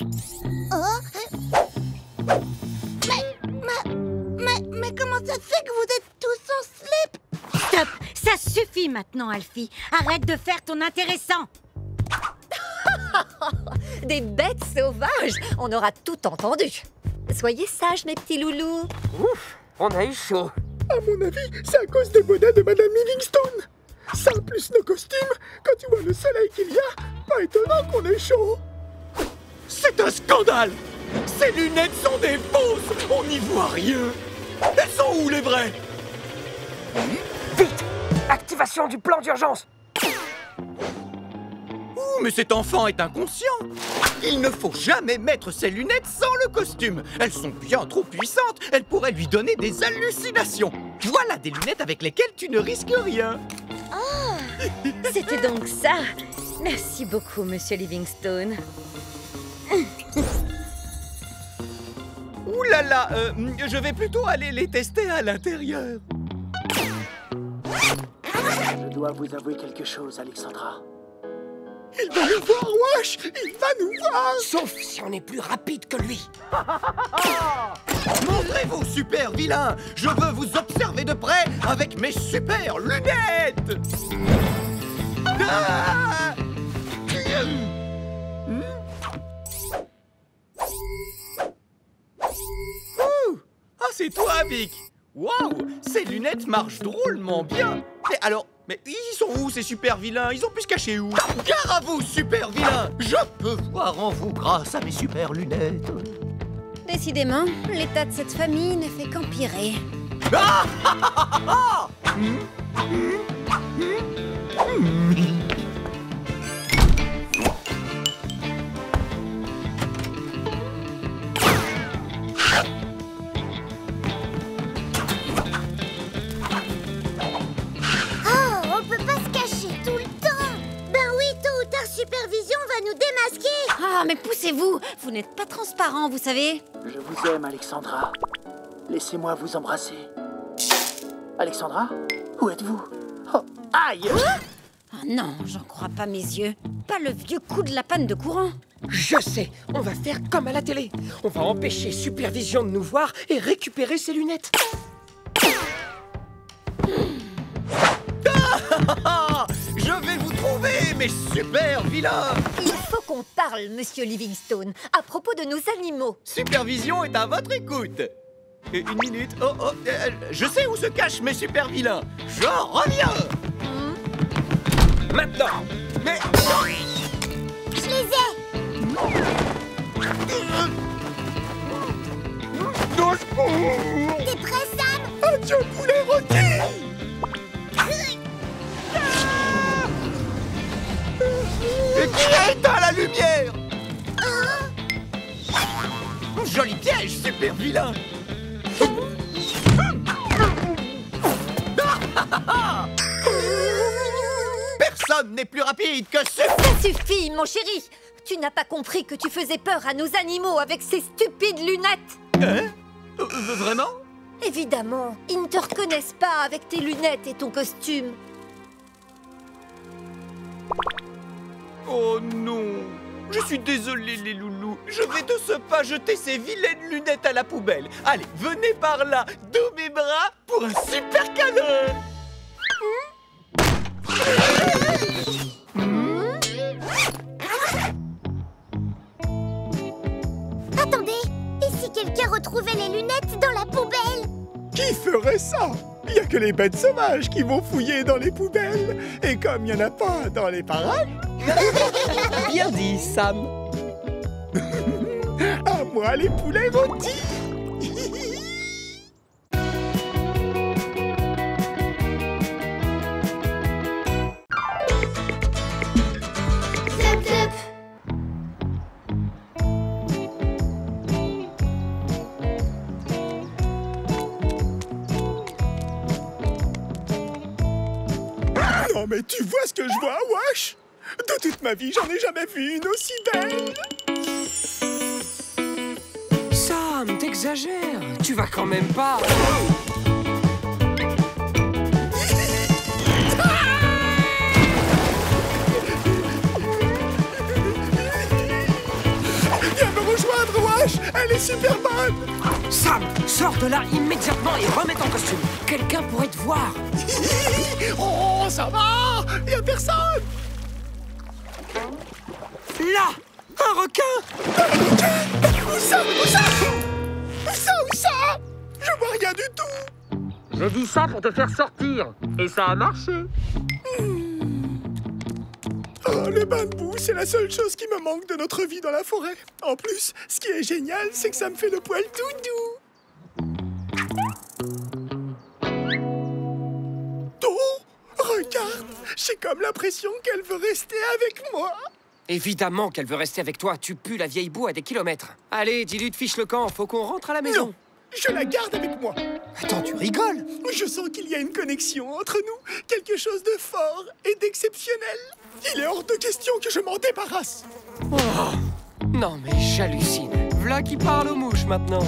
Mais comment ça se fait que vous êtes tous en slip? Stop, ça suffit maintenant, Alfie. Arrête de faire ton intéressant. Des bêtes sauvages, on aura tout entendu. Soyez sages, mes petits loulous. Ouf, On a eu chaud. À mon avis, c'est à cause des bonnets de Madame Livingstone. Ça, plus nos costumes, quand tu vois le soleil qu'il y a, pas étonnant qu'on ait chaud. C'est un scandale! Ces lunettes sont des fausses! On n'y voit rien! Elles sont où les vraies? Vite! Activation du plan d'urgence! Ouh, mais cet enfant est inconscient! Il ne faut jamais mettre ces lunettes sans le costume! Elles sont bien trop puissantes! Elles pourraient lui donner des hallucinations! Voilà des lunettes avec lesquelles tu ne risques rien! Oh! C'était donc ça! Merci beaucoup, Monsieur Livingstone. Ouh là là, je vais plutôt aller les tester à l'intérieur. Je dois vous avouer quelque chose, Alexandra. Il va nous voir, Wash! Il va nous voir! Sauf si on est plus rapide que lui. Montrez-vous, super vilain! Je veux vous observer de près avec mes super lunettes! Ah! Ah, c'est toi, Vic! Waouh! Ces lunettes marchent drôlement bien! Mais ils sont où, ces super vilains? Ils ont pu se cacher où? Gare à vous, super vilains! Je peux voir en vous grâce à mes super lunettes! Décidément, l'état de cette famille ne fait qu'empirer. Ah! Supervision va nous démasquer. Ah, mais poussez-vous. Vous n'êtes pas transparent, vous savez. Je vous aime, Alexandra. Laissez-moi vous embrasser. Alexandra, où êtes-vous? Oh, aïe! Oh non, j'en crois pas mes yeux. Pas le vieux coup de la panne de courant. Je sais, on va faire comme à la télé. On va empêcher Supervision de nous voir et récupérer ses lunettes. Je vais vous trouver, mes super vilains! Il faut qu'on parle, Monsieur Livingstone, à propos de nos animaux. Supervision est à votre écoute. Une minute. Je sais où se cachent mes super vilains. Je reviens. Maintenant. Mais... Je les ai. T'es prêt, Sam? Adieu, poulet rôti! Et qui a éteint la lumière? Joli piège, super vilain! Personne n'est plus rapide que ce... Ça suffit, mon chéri! Tu n'as pas compris que tu faisais peur à nos animaux avec ces stupides lunettes? Hein? Vraiment? Évidemment, ils ne te reconnaissent pas avec tes lunettes et ton costume. Oh non! Je suis désolé, les loulous. Je vais de ce pas jeter ces vilaines lunettes à la poubelle. Allez, venez par là, dans mes bras, pour un super câlin! Attendez! Et si quelqu'un retrouvait les lunettes dans la poubelle? Qui ferait ça? Il n'y a que les bêtes sauvages qui vont fouiller dans les poubelles. Et comme il n'y en a pas dans les parages... Bien dit, Sam. À moi, les poulets rôtis. Zap, zap. Non mais tu vois ce que je vois, Wash? De toute ma vie, j'en ai jamais vu une aussi belle. Sam, t'exagères. Tu vas quand même pas... Viens me rejoindre, Wash. Elle est super bonne. Sam, sors de là immédiatement et remets ton costume. Quelqu'un pourrait te voir. Oh, ça va. Il y a personne. Là, un requin. Un requin? Où ça? Où ça? Où ça? Où ça? Je vois rien du tout. J'ai dit ça pour te faire sortir. Et ça a marché. Oh, le bain de boue, c'est la seule chose qui me manque de notre vie dans la forêt. En plus, ce qui est génial, c'est que ça me fait le poil tout doux. Oh, regarde, j'ai comme l'impression qu'elle veut rester avec moi. Évidemment qu'elle veut rester avec toi. Tu pues la vieille boue à des kilomètres. Allez, dis-lui de fiche le camp. Faut qu'on rentre à la maison. Non, je la garde avec moi. Attends, tu rigoles? Je sens qu'il y a une connexion entre nous. Quelque chose de fort et d'exceptionnel. Il est hors de question que je m'en débarrasse. Oh, non, mais j'hallucine. V'là qui parle aux mouches maintenant.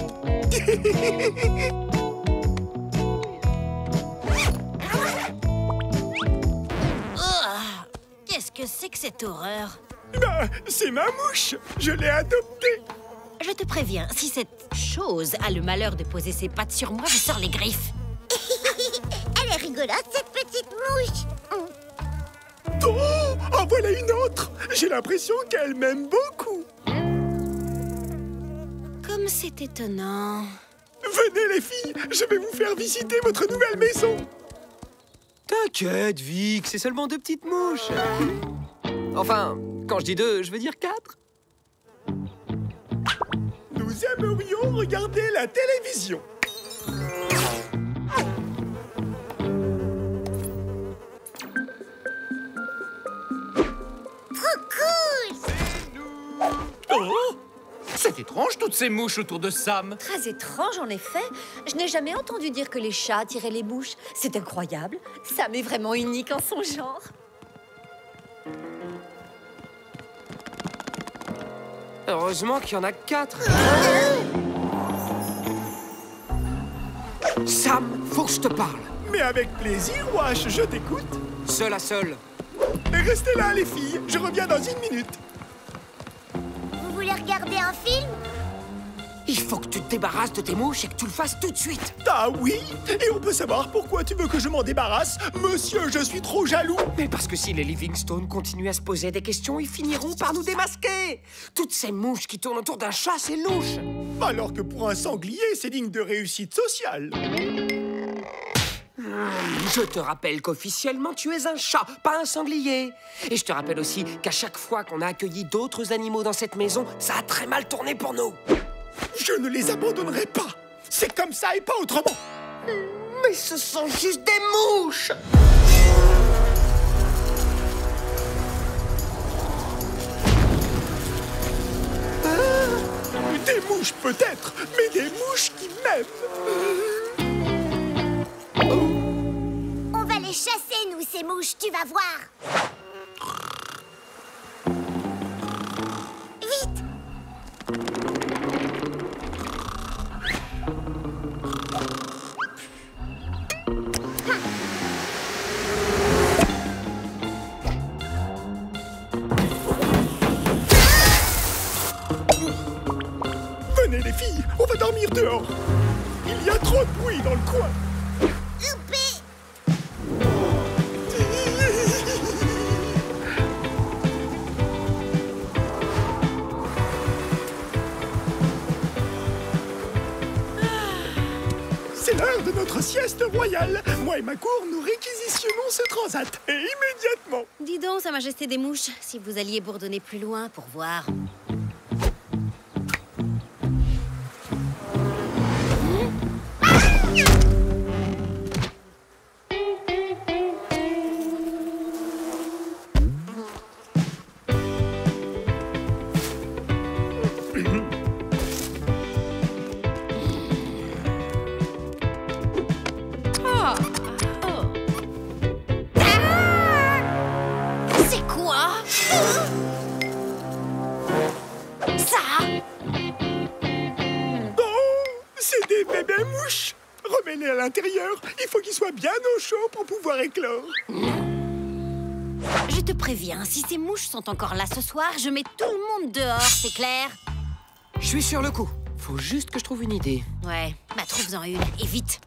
Qu'est-ce que c'est que cette horreur? Bah, c'est ma mouche. Je l'ai adoptée. Je te préviens, si cette chose a le malheur de poser ses pattes sur moi, je sors les griffes. Elle est rigolote, cette petite mouche. Oh, en voilà une autre. J'ai l'impression qu'elle m'aime beaucoup. Comme c'est étonnant. Venez les filles, je vais vous faire visiter votre nouvelle maison. T'inquiète, Vic, c'est seulement 2 petites mouches. Enfin, quand je dis 2, je veux dire 4. Nous aimerions regarder la télévision. Trop cool! Oh! C'est étrange, toutes ces mouches autour de Sam. Très étrange, en effet. Je n'ai jamais entendu dire que les chats attiraient les mouches. C'est incroyable. Sam est vraiment unique en son genre. Heureusement qu'il y en a 4. Sam, faut que je te parle. Mais avec plaisir, Wash, je t'écoute. Seul à seul. Restez là, les filles. Je reviens dans 1 minute. Vous voulez regarder un film? Il faut que tu te débarrasses de tes mouches et que tu le fasses tout de suite. Ah oui? Et on peut savoir pourquoi tu veux que je m'en débarrasse? Monsieur, je suis trop jaloux. Mais parce que si les Livingstone continuent à se poser des questions, ils finiront par nous démasquer. Toutes ces mouches qui tournent autour d'un chat, c'est louche. Alors que pour un sanglier, c'est digne de réussite sociale. Je te rappelle qu'officiellement, tu es un chat, pas un sanglier. Et je te rappelle aussi qu'à chaque fois qu'on a accueilli d'autres animaux dans cette maison, ça a très mal tourné pour nous. Je ne les abandonnerai pas. C'est comme ça et pas autrement. Mais ce sont juste des mouches. Des mouches peut-être, mais des mouches qui m'aiment. On va les chasser, nous, ces mouches, tu vas voir. Vite! Venez les filles, on va dormir dehors. Il y a trop de bruit dans le coin. C'est l'heure de notre sieste royale. Moi et ma cour, nous réquisitionnons ce transat. Et immédiatement. Dis donc, Sa Majesté des Mouches, si vous alliez bourdonner plus loin pour voir. C'est quoi ça? Oh, c'est des bébés mouches. Remets-les à l'intérieur. Il faut qu'ils soient bien au chaud pour pouvoir éclore. Je te préviens, si ces mouches sont encore là ce soir, je mets tout le monde dehors, c'est clair? Je suis sur le coup. Faut juste que je trouve une idée. Ouais, bah trouve-en une, et vite.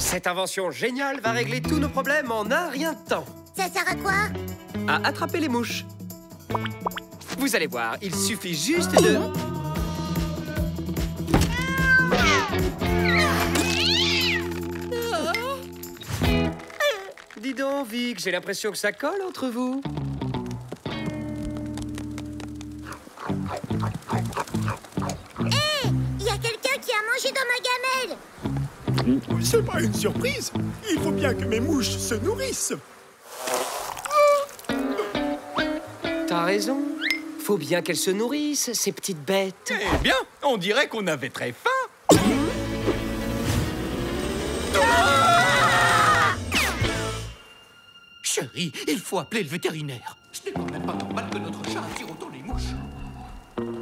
Cette invention géniale va régler tous nos problèmes en un rien de temps. Ça sert à quoi? À attraper les mouches. Vous allez voir, il suffit juste de... Dis donc, Vic, j'ai l'impression que ça colle entre vous. Hé! Il y a quelqu'un qui a mangé dans ma gamelle! C'est pas une surprise. Il faut bien que mes mouches se nourrissent. T'as raison. Faut bien qu'elles se nourrissent, ces petites bêtes. Eh bien, on dirait qu'on avait très faim. Chérie, il faut appeler le vétérinaire. Ce n'est quand même pas normal que notre chat attire autant les mouches.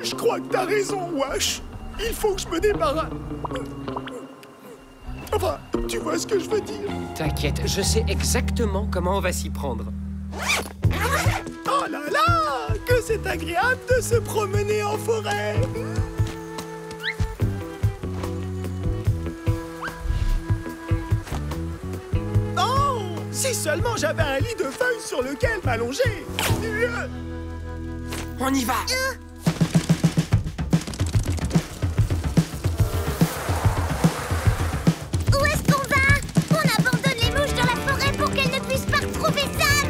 Je crois que t'as raison, Wash. Il faut que je me débarrasse. Enfin, tu vois ce que je veux dire. T'inquiète, je sais exactement comment on va s'y prendre. Oh là là, que c'est agréable de se promener en forêt. Oh, si seulement j'avais un lit de feuilles sur lequel m'allonger. On y va. Où est-ce qu'on va? On abandonne les mouches dans la forêt pour qu'elles ne puissent pas retrouver Sam.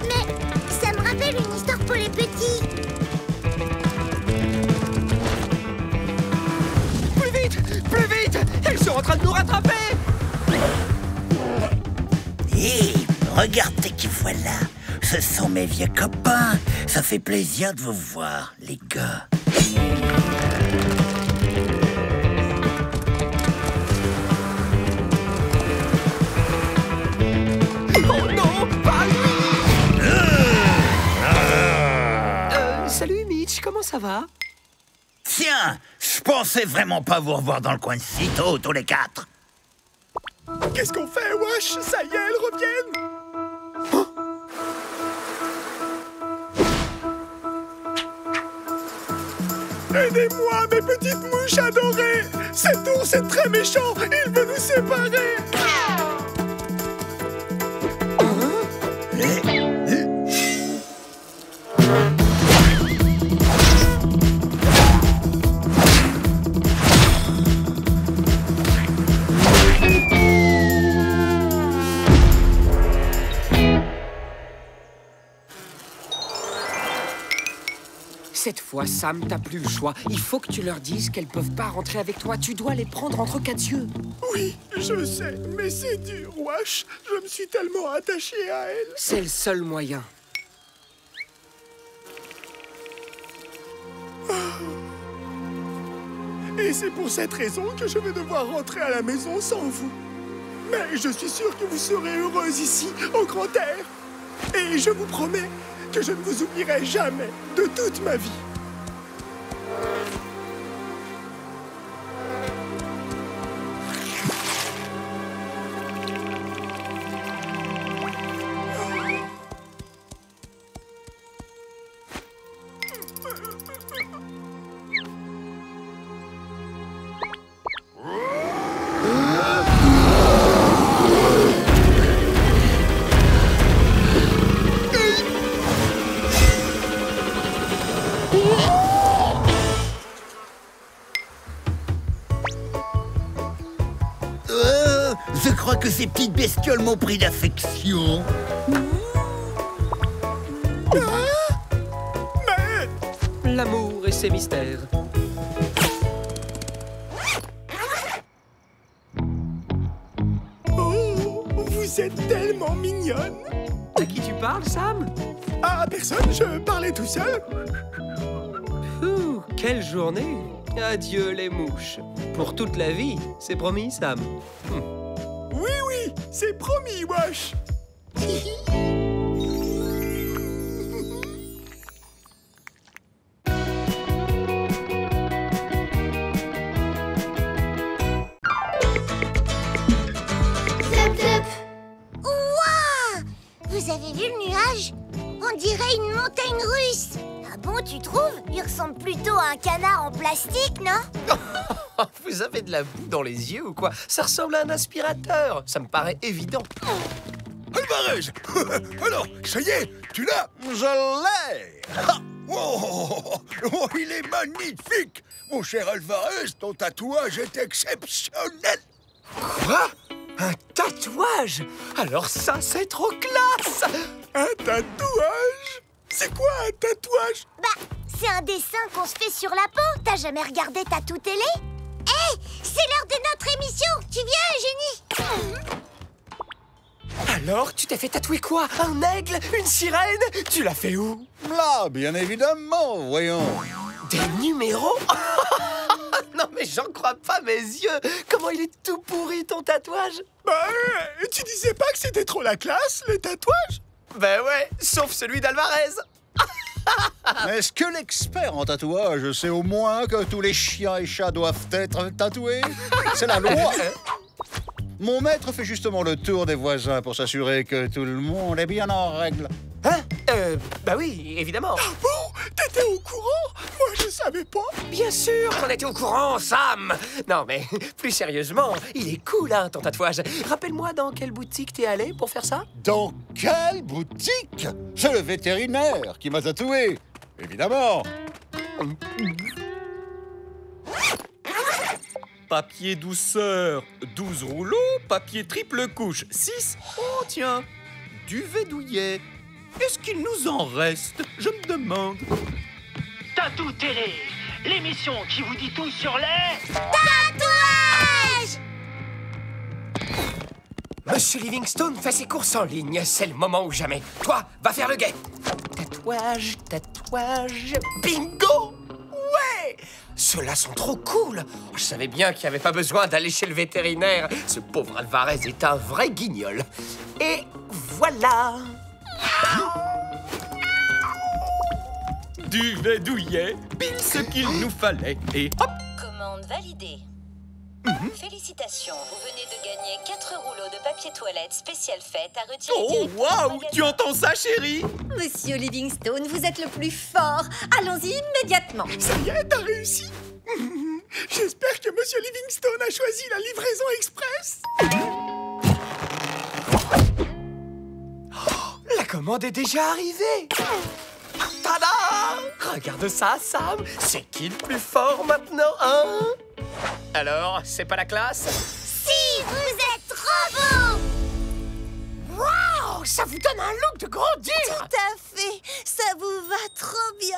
Mais ça me rappelle une histoire pour les petits. Plus vite! Plus vite! Elles sont en train de nous rattraper! Hé, regardez qui voilà. Ce sont mes vieux copains. Ça fait plaisir de vous voir, les gars. Oh non, pas lui! Salut Mitch, comment ça va? Tiens, je pensais vraiment pas vous revoir dans le coin si tôt, tous les quatre. Qu'est-ce qu'on fait, Wash? Ça y est, elles reviennent. Aidez-moi, mes petites mouches adorées! Cet ours est très méchant! Il veut nous séparer! Cette fois, Sam, t'as plus le choix. Il faut que tu leur dises qu'elles peuvent pas rentrer avec toi. Tu dois les prendre entre quatre yeux. Oui, je sais, mais c'est dur, Wash. Je me suis tellement attaché à elle. C'est le seul moyen. Et c'est pour cette raison que je vais devoir rentrer à la maison sans vous. Mais je suis sûr que vous serez heureuse ici, au grand air. Et je vous promets que je ne vous oublierai jamais de toute ma vie. Je crois que ces petites bestioles m'ont pris d'affection. L'amour et ses mystères. Oh, vous êtes tellement mignonne. À qui tu parles, Sam? À personne, je parlais tout seul. Ouh, quelle journée! Adieu les mouches. Pour toute la vie, c'est promis, Sam. Oui, oui, c'est promis, Wash. Ouah! Vous avez vu le nuage? On dirait une montagne russe. Ah bon, tu trouves? Il ressemble plutôt à un canard en plastique, non? Vous avez de la boue dans les yeux ou quoi? Ça ressemble à un aspirateur. Ça me paraît évident. Alvarez! Alors, ça y est, tu l'as? Je l'ai! Oh, il est magnifique! Mon cher Alvarez, ton tatouage est exceptionnel! Quoi? Un tatouage? Alors ça, c'est trop classe! Un tatouage? C'est quoi un tatouage? Bah, c'est un dessin qu'on se fait sur la peau. T'as jamais regardé Tatou Télé? Hé, c'est l'heure de notre émission. Tu viens, Eugénie? Alors, tu t'es fait tatouer quoi? Un aigle? Une sirène? Tu l'as fait où? Là, bien évidemment, voyons. Des numéros? Non mais j'en crois pas mes yeux. Comment il est tout pourri ton tatouage? Bah, tu disais pas que c'était trop la classe, les tatouages? Ben ouais, sauf celui d'Alvarez. Est-ce que l'expert en tatouage sait au moins que tous les chiens et chats doivent être tatoués? C'est la loi. Mon maître fait justement le tour des voisins pour s'assurer que tout le monde est bien en règle. Hein? Bah oui, évidemment. Ah bon? T'étais au courant? Moi, je savais pas. Bien sûr qu'on était au courant, Sam. Non, mais plus sérieusement, il est cool, hein, ton tatouage. Rappelle-moi dans quelle boutique t'es allé pour faire ça? Dans quelle boutique? C'est le vétérinaire qui m'a tatoué, évidemment. Papier douceur, 12 rouleaux, papier triple couche, 6. Oh tiens, duvet douillet. Est-ce qu'il nous en reste? Je me demande. Tatou Télé, l'émission qui vous dit tout sur les... Tatouage! Monsieur Livingstone fait ses courses en ligne. C'est le moment ou jamais. Toi, va faire le guet. Tatouage, tatouage... Bingo! Ouais! Ceux-là sont trop cool. Je savais bien qu'il n'y avait pas besoin d'aller chez le vétérinaire. Ce pauvre Alvarez est un vrai guignol. Et voilà. Duvet douillet, pile ce qu'il nous fallait. Et hop! Commande validée. Félicitations, vous venez de gagner 4 rouleaux de papier toilette spécial fête à retirer. Oh, waouh! Tu entends ça, chérie? Monsieur Livingstone, vous êtes le plus fort. Allons-y immédiatement. Ça y est, t'as réussi. J'espère que Monsieur Livingstone a choisi la livraison express. Oh, la commande est déjà arrivée. Tada! Regarde ça, Sam. C'est qui le plus fort maintenant, hein? Alors, c'est pas la classe? Si, vous êtes trop beau! Waouh! Ça vous donne un look de grandeur! Tout à fait. Ça vous va trop bien.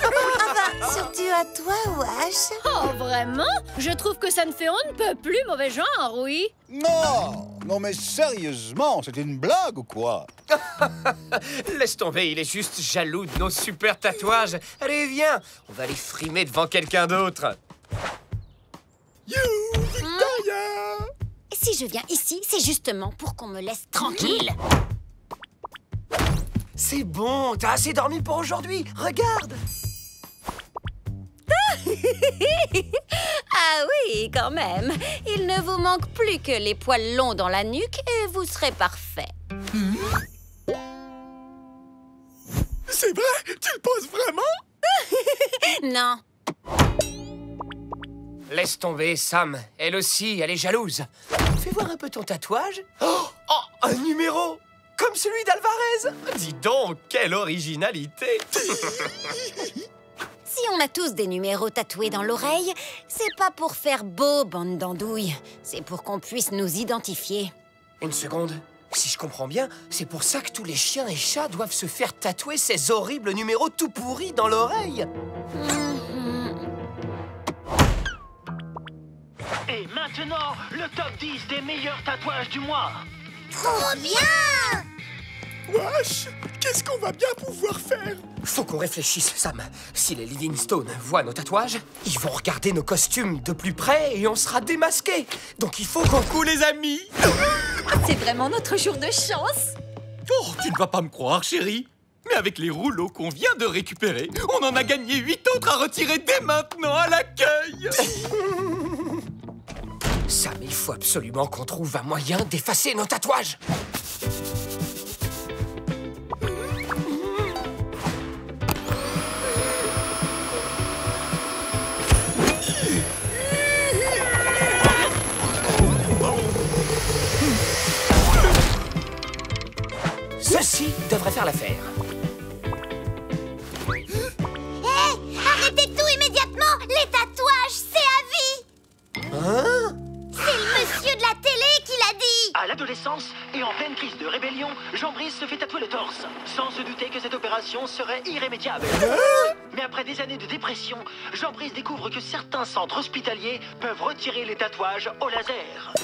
Ah bah, surtout à toi, Wash. Oh, vraiment? Je trouve que ça ne fait on ne peut plus mauvais genre, oui. Non, mais sérieusement, c'est une blague ou quoi? Laisse tomber, il est juste jaloux de nos super tatouages. Allez, viens, on va les frimer devant quelqu'un d'autre. You, Victoria! Si je viens ici, c'est justement pour qu'on me laisse tranquille. C'est bon, t'as assez dormi pour aujourd'hui. Regarde. Ah oui, quand même. Il ne vous manque plus que les poils longs dans la nuque et vous serez parfait. C'est vrai? Tu le penses vraiment? Non. Laisse tomber, Sam. Elle aussi, elle est jalouse. Fais voir un peu ton tatouage. Oh, un numéro! Comme celui d'Alvarez. Dis donc, quelle originalité. Si on a tous des numéros tatoués dans l'oreille, c'est pas pour faire beau, bande d'andouilles. C'est pour qu'on puisse nous identifier. Une seconde. Si je comprends bien, c'est pour ça que tous les chiens et chats doivent se faire tatouer ces horribles numéros tout pourris dans l'oreille. Et maintenant, le top 10 des meilleurs tatouages du mois. Trop bien! Wesh, qu'est-ce qu'on va bien pouvoir faire? Faut qu'on réfléchisse, Sam. Si les Livingstone voient nos tatouages, ils vont regarder nos costumes de plus près et on sera démasqués. Donc il faut qu'on coule, les amis. C'est vraiment notre jour de chance. Oh, tu ne vas pas me croire, chérie. Mais avec les rouleaux qu'on vient de récupérer, on en a gagné 8 autres à retirer dès maintenant à l'accueil. Sam, il faut absolument qu'on trouve un moyen d'effacer nos tatouages. devrait faire l'affaire. Hé, arrêtez tout immédiatement. Les tatouages, c'est à vie. Hein? C'est le monsieur de la télé qui l'a dit. À l'adolescence et en pleine crise de rébellion, Jean-Brice se fait tatouer le torse, sans se douter que cette opération serait irrémédiable. Mais après des années de dépression, Jean-Brice découvre que certains centres hospitaliers peuvent retirer les tatouages au laser.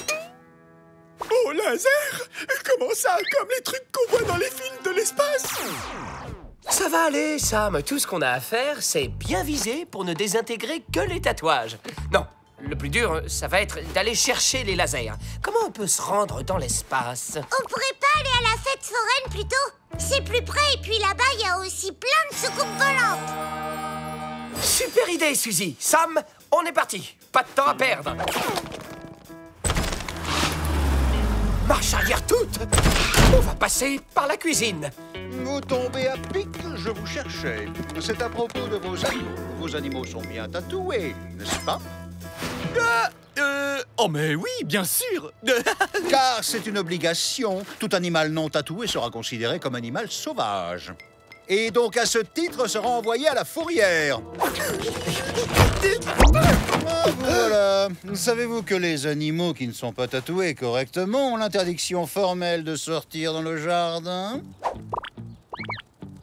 Au laser? Comment ça? Comme les trucs qu'on voit dans les films de l'espace? Ça va aller, Sam. Tout ce qu'on a à faire, c'est bien viser pour ne désintégrer que les tatouages. Non, le plus dur, ça va être d'aller chercher les lasers. Comment on peut se rendre dans l'espace? On pourrait pas aller à la fête foraine plutôt? C'est plus près et puis là-bas, il y a aussi plein de soucoupes volantes. Super idée, Suzy. Sam, on est parti. Pas de temps à perdre. Marche arrière toute. On va passer par la cuisine. Vous tombez à pic, je vous cherchais. C'est à propos de vos animaux. Vos animaux sont bien tatoués, n'est-ce pas? Oh mais oui, bien sûr. Car c'est une obligation. Tout animal non tatoué sera considéré comme animal sauvage. Et donc à ce titre sera envoyé à la fourrière. Ah, voilà. Savez-vous que les animaux qui ne sont pas tatoués correctement ont l'interdiction formelle de sortir dans le jardin?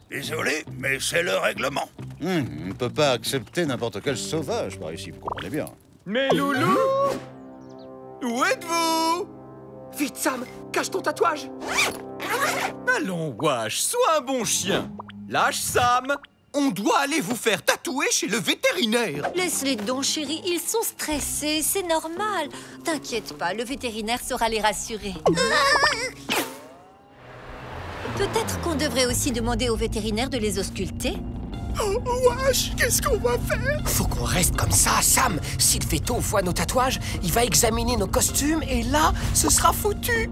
Désolé, mais c'est le règlement. On ne peut pas accepter n'importe quel sauvage par ici, vous comprenez bien. Mais Loulou, où êtes-vous? Vite, Sam, cache ton tatouage. Allons, Wash, sois un bon chien. Lâche Sam. On doit aller vous faire tatouer chez le vétérinaire. Laisse-les donc, chérie. Ils sont stressés, c'est normal. T'inquiète pas, le vétérinaire saura les rassurer. Peut-être qu'on devrait aussi demander au vétérinaire de les ausculter. Oh, wesh, qu'est-ce qu'on va faire? Faut qu'on reste comme ça, Sam. Si le veto voit nos tatouages, il va examiner nos costumes et là, ce sera foutu.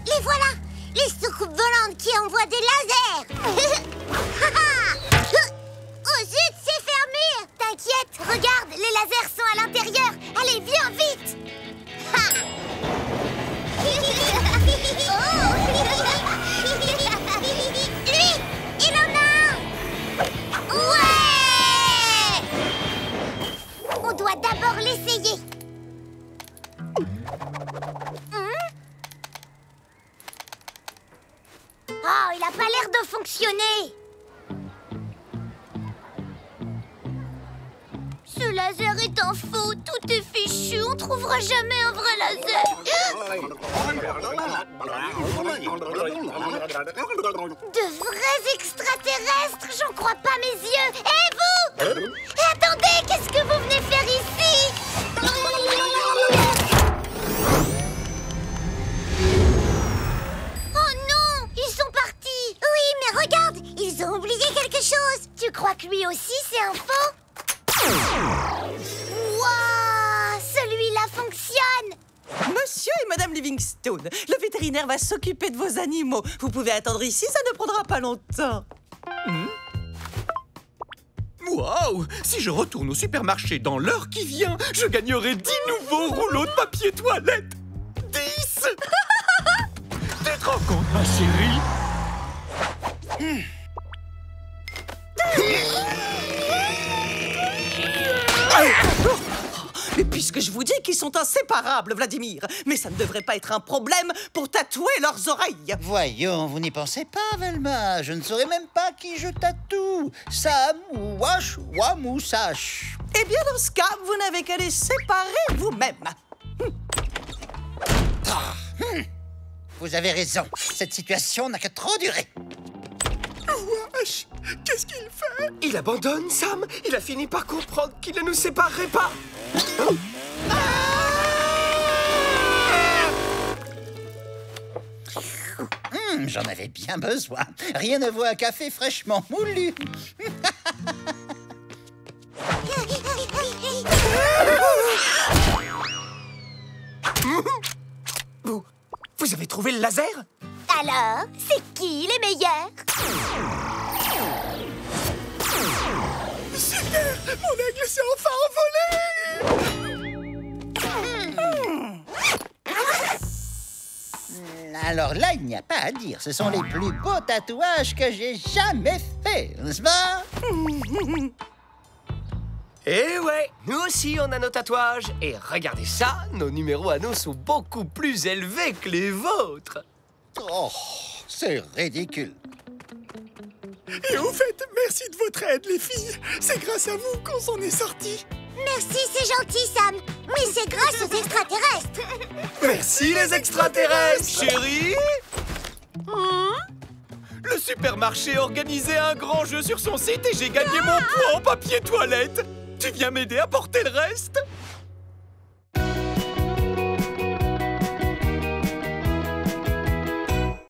Les voilà, les soucoupes volantes qui envoient des lasers. Oh zut, c'est fermé. T'inquiète, regarde, les lasers sont à l'intérieur. Allez, viens vite. Lui, il en a un. Ouais. On doit d'abord l'essayer. Oh, il a pas l'air de fonctionner. Ce laser est un faux, tout est fichu, on trouvera jamais un vrai laser. De vrais extraterrestres, j'en crois pas mes yeux. Et vous? Attendez, qu'est-ce que vous venez faire ici? Oh non, ils sont partis. Oui, mais regarde, ils ont oublié quelque chose. Tu crois que lui aussi c'est un faux? Waouh, celui-là fonctionne. Monsieur et Madame Livingstone, le vétérinaire va s'occuper de vos animaux. Vous pouvez attendre ici, ça ne prendra pas longtemps. Waouh! Si je retourne au supermarché dans l'heure qui vient, je gagnerai 10 nouveaux rouleaux de papier toilette. 10. Tu te rends compte, ma chérie? Mais puisque je vous dis qu'ils sont inséparables, Vladimir, mais ça ne devrait pas être un problème pour tatouer leurs oreilles. Voyons, vous n'y pensez pas, Velma. Je ne saurais même pas qui je tatoue. Sam ou Wash, Wam ou Sash. Eh bien, dans ce cas, vous n'avez qu'à les séparer vous-même. Vous avez raison. Cette situation n'a que trop duré. Wesh, qu'est-ce qu'il fait? Il abandonne, Sam. Il a fini par comprendre qu'il ne nous séparerait pas. J'en avais bien besoin. Rien ne vaut un café fraîchement moulu. Vous avez trouvé le laser? Alors, c'est qui les meilleurs? Super! Mon aigle s'est enfin envolé! Alors là, il n'y a pas à dire. Ce sont les plus beaux tatouages que j'ai jamais faits, n'est-ce pas? Eh ouais, nous aussi on a nos tatouages. Et regardez ça, nos numéros anneaux sont beaucoup plus élevés que les vôtres. Oh, c'est ridicule. Et au fait, merci de votre aide, les filles. C'est grâce à vous qu'on s'en est sortis. Merci, c'est gentil, Sam. Mais c'est grâce aux extraterrestres. Merci les extraterrestres, chérie. Le supermarché a organisé un grand jeu sur son site et j'ai gagné mon point en papier toilette. Tu viens m'aider à porter le reste?